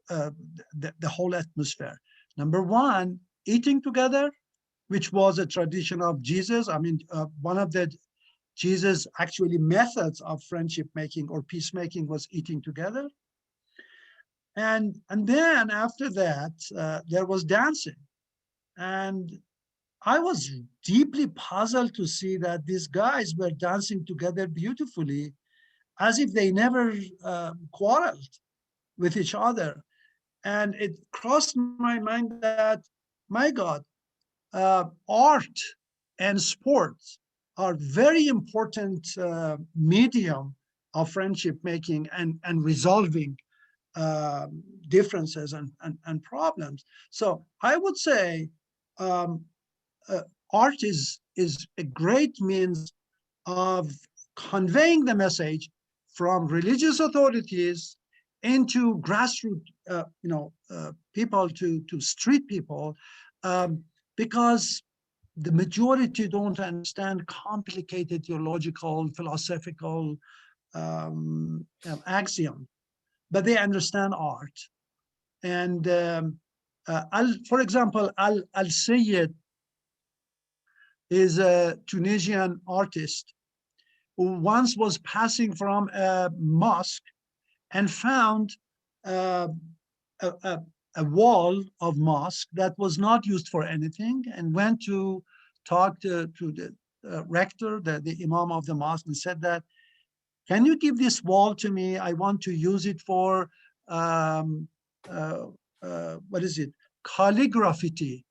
the whole atmosphere. Number one, eating together, which was a tradition of Jesus. I mean, one of the Jesus actually methods of friendship making or peacemaking was eating together. And then after that, there was dancing. And I was deeply puzzled to see that these guys were dancing together beautifully, as if they never quarreled with each other. And it crossed my mind that, my God, art and sports are very important medium of friendship making and resolving differences and problems. So I would say art is a great means of conveying the message from religious authorities into grassroots, people, to street people, because the majority don't understand complicated theological, philosophical axiom, but they understand art. And for example, Al-Sayyid is a Tunisian artist who once was passing from a mosque and found a wall of mosque that was not used for anything, and went to talk to the rector, the Imam of the mosque, and said that, can you give this wall to me? I want to use it for, what is it? Calligraphy.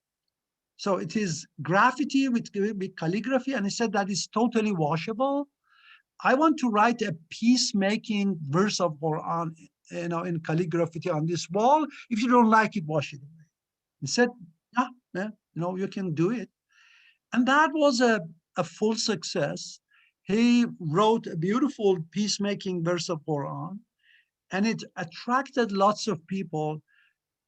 So it is graffiti with calligraphy. And he said that is totally washable. I want to write a peacemaking verse of Quran, in calligraphy on this wall. If you don't like it, wash it away. He said, yeah, you can do it. And that was a full success. He wrote a beautiful peacemaking verse of Quran, and it attracted lots of people.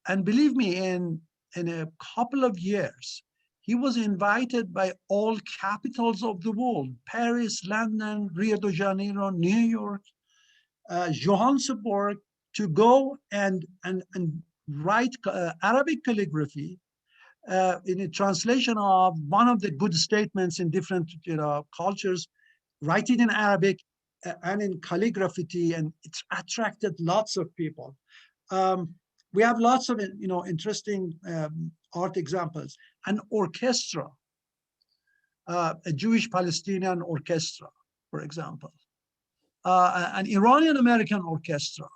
And believe me, in a couple of years, he was invited by all capitals of the world: Paris, London, Rio de Janeiro, New York, Johannesburg, to go and write Arabic calligraphy in a translation of one of the good statements in different cultures, write it in Arabic and in calligraphy, and it's attracted lots of people. We have lots of interesting art examples. An orchestra, a Jewish Palestinian orchestra, for example, an Iranian American orchestra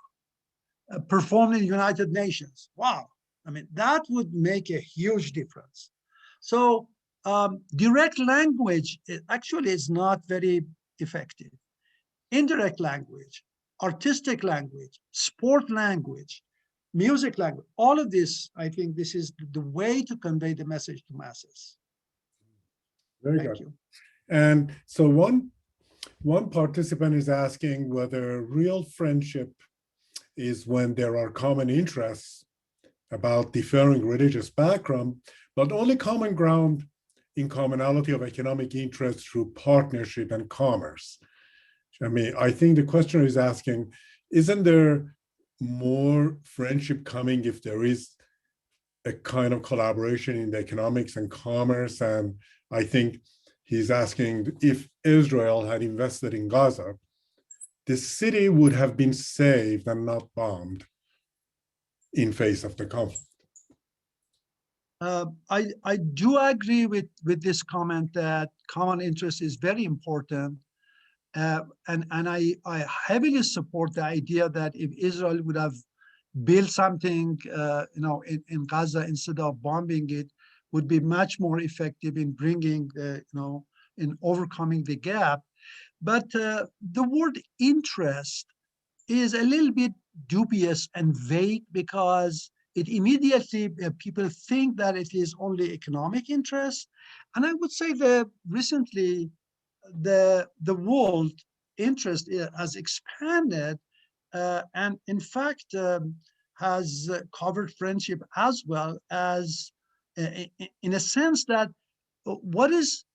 performed in the United Nations. Wow, I mean, that would make a huge difference. So direct language actually is not very effective. Indirect language, artistic language, sport language, music language, all of this, I think this is the way to convey the message to masses. Very Thank good. you. And so one participant is asking whether real friendship is when there are common interests about differing religious background, but only common ground in commonality of economic interest through partnership and commerce. I mean, I think the questioner is asking, isn't there more friendship coming if there is a kind of collaboration in the economics and commerce? And I think he's asking if Israel had invested in Gaza, the city would have been saved and not bombed in face of the conflict. I do agree with this comment that common interest is very important. And I heavily support the idea that if Israel would have built something in Gaza instead of bombing it, would be much more effective in bringing, in overcoming the gap. But the word interest is a little bit dubious and vague, because it immediately people think that it is only economic interest. And I would say that recently the world interest has expanded and in fact has covered friendship as well, as in a sense that what is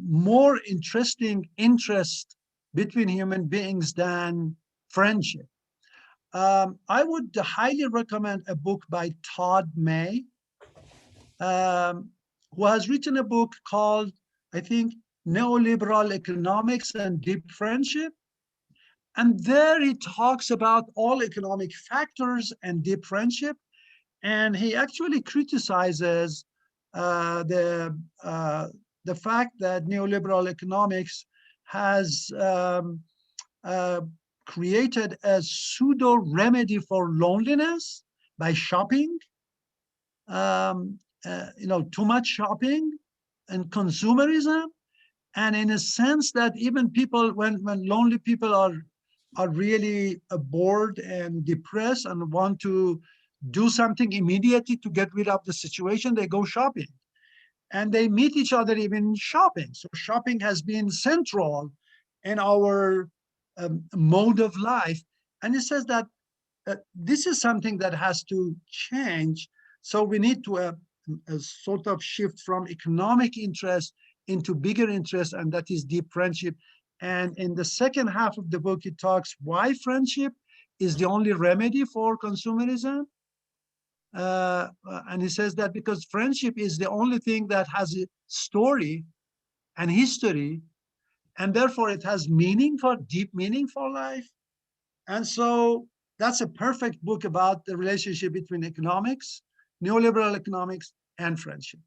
more interesting interest between human beings than friendship? I would highly recommend a book by Todd May, who has written a book called, I think, Neoliberal Economics and Deep Friendship. And there he talks about all economic factors and deep friendship. And he actually criticizes the fact that neoliberal economics has created a pseudo remedy for loneliness by shopping, too much shopping and consumerism. And in a sense that even people, when lonely people are really bored and depressed and want to do something immediately to get rid of the situation, they go shopping. And they meet each other even shopping. So shopping has been central in our mode of life. And it says that this is something that has to change. So we need to a sort of shift from economic interest into bigger interest, and that is deep friendship. And in the second half of the book, it talks why friendship is the only remedy for consumerism. And he says that because friendship is the only thing that has a story and history, and therefore it has meaning, for deep meaning for life. And so that's a perfect book about the relationship between economics, neoliberal economics, and friendship.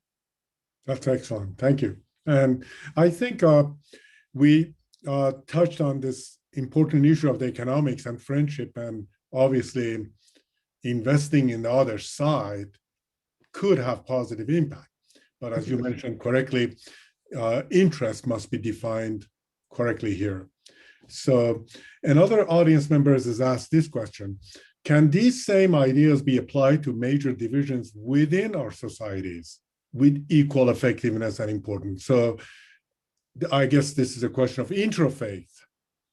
That's excellent. Thank you. And I think we touched on this important issue of the economics and friendship, and obviously investing in the other side could have positive impact. But as you mentioned correctly, interest must be defined correctly here. So another audience member has asked this question: can these same ideas be applied to major divisions within our societies with equal effectiveness and importance? So I guess this is a question of interfaith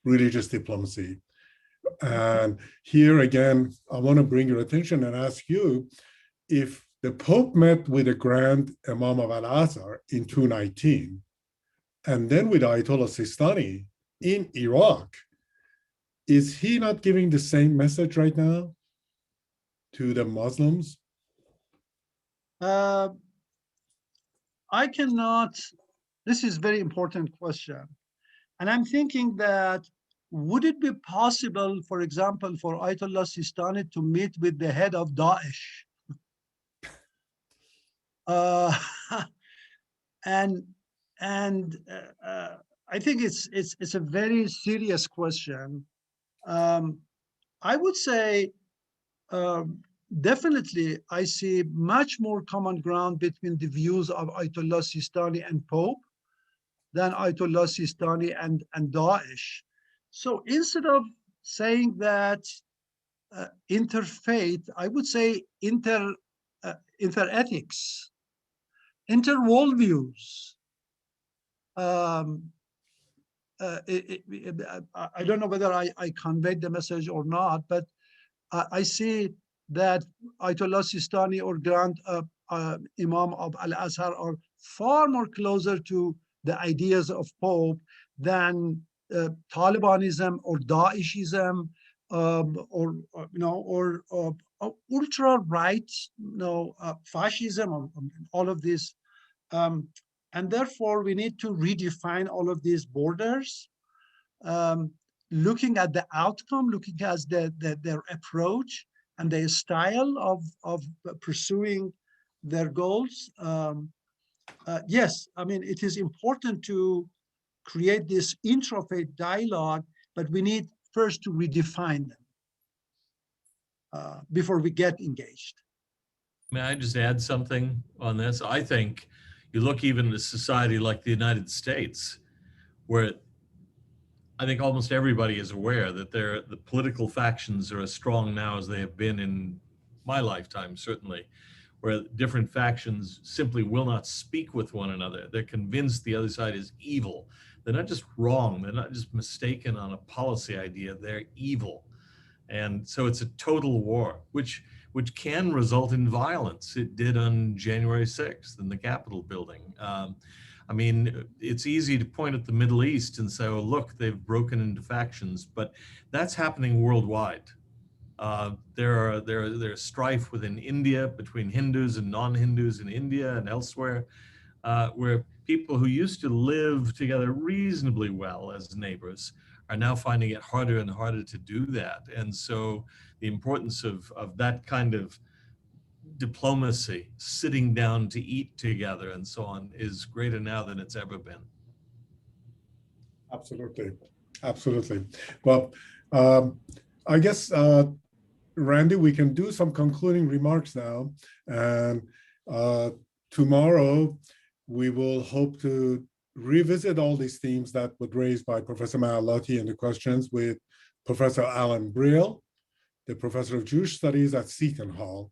religious diplomacy. And here again, I want to bring your attention and ask you, if the Pope met with the Grand Imam of Al-Azhar in 2019, and then with Ayatollah Sistani in Iraq, is he not giving the same message right now to the Muslims? I cannot, this is a very important question. And I'm thinking that, would it be possible, for example, for Ayatollah Sistani to meet with the head of Daesh? And I think it's a very serious question. I would say definitely I see much more common ground between the views of Ayatollah Sistani and Pope than Ayatollah Sistani and Daesh. So instead of saying that interfaith, I would say interethics, interworldviews. I don't know whether I conveyed the message or not, but I see that Ayatollah Sistani or Grand Imam of Al-Azhar are far more closer to the ideas of Pope than Talibanism or Daeshism, or ultra right, fascism, or all of this. And therefore, we need to redefine all of these borders, looking at the outcome, looking at their approach and their style of pursuing their goals. Yes, I mean, it is important to create this intrafaith dialogue, but we need first to redefine them before we get engaged. May I just add something on this? I think you look even at a society like the United States, where I think almost everybody is aware that the political factions are as strong now as they have been in my lifetime, certainly, where different factions simply will not speak with one another. They're convinced the other side is evil. They're not just wrong, they're not just mistaken on a policy idea, they're evil. And so it's a total war, which can result in violence. It did on January 6th in the Capitol building. I mean, it's easy to point at the Middle East and say, oh, look, they've broken into factions, but that's happening worldwide. There's strife within India between Hindus and non-Hindus in India and elsewhere, where people who used to live together reasonably well as neighbors are now finding it harder and harder to do that. And so the importance of that kind of diplomacy, sitting down to eat together and so on, is greater now than it's ever been. Absolutely. Absolutely. Well, I guess, Randy, we can do some concluding remarks now. And tomorrow, we will hope to revisit all these themes that were raised by Professor Mahalati and the questions with Professor Alan Brill, the professor of Jewish Studies at Seton Hall,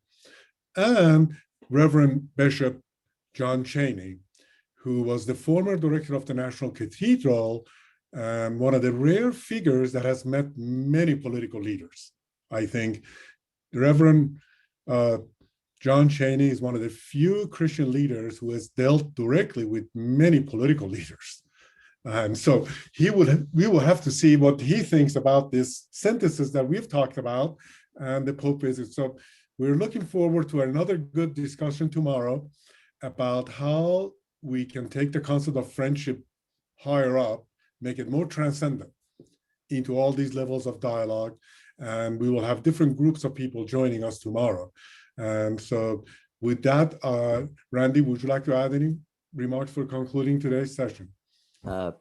and Reverend Bishop John Cheney, who was the former director of the National Cathedral and one of the rare figures that has met many political leaders. I think Reverend John Cheney is one of the few Christian leaders who has dealt directly with many political leaders. And so we will have to see what he thinks about this synthesis that we've talked about and the Pope visit. So we're looking forward to another good discussion tomorrow about how we can take the concept of friendship higher up, make it more transcendent into all these levels of dialogue. And we will have different groups of people joining us tomorrow. And so with that, Randy, would you like to add any remarks for concluding today's session? I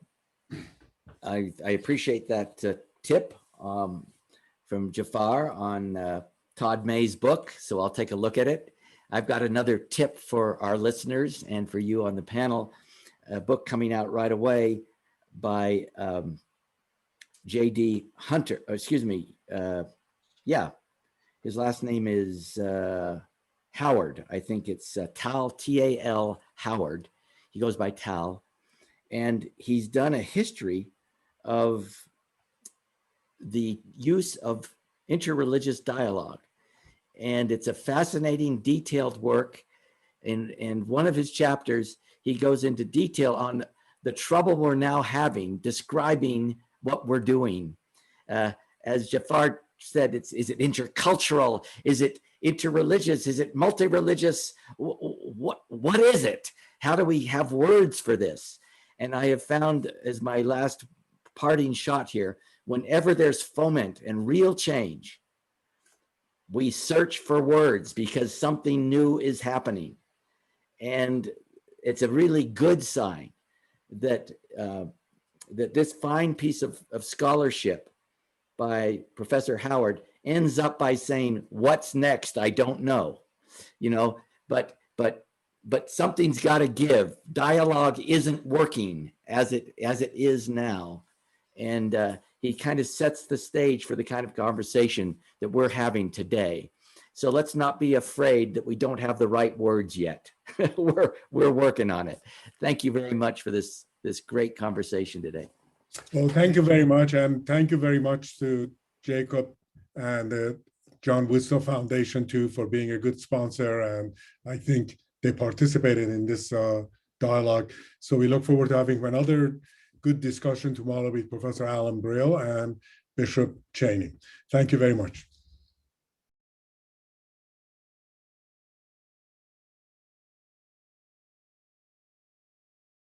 appreciate that tip from Jafar on Todd May's book, so I'll take a look at it. I've got another tip for our listeners and for you on the panel, a book coming out right away by J.D. Hunter, his last name is Howard. I think it's Tal, T-A-L, Howard. He goes by Tal. And he's done a history of the use of interreligious dialogue. And it's a fascinating, detailed work. In one of his chapters, he goes into detail on the trouble we're now having describing what we're doing. As Jafar said, is it intercultural? Is it interreligious? Is it multi-religious? What is it? How do we have words for this? And I have found, as my last parting shot here, whenever there's foment and real change, we search for words because something new is happening. And it's a really good sign that that this fine piece of scholarship by Professor Howard ends up by saying, what's next? I don't know, but something's got to give. Dialogue isn't working as it is now. And he kind of sets the stage for the kind of conversation that we're having today. So let's not be afraid that we don't have the right words yet. We're working on it. Thank you very much for this great conversation today. Well, thank you very much. And thank you very much to Jacob and the John Wisdom Foundation too for being a good sponsor. And I think they participated in this dialogue. So we look forward to having another good discussion tomorrow with Professor Alan Brill and Bishop Cheney. Thank you very much.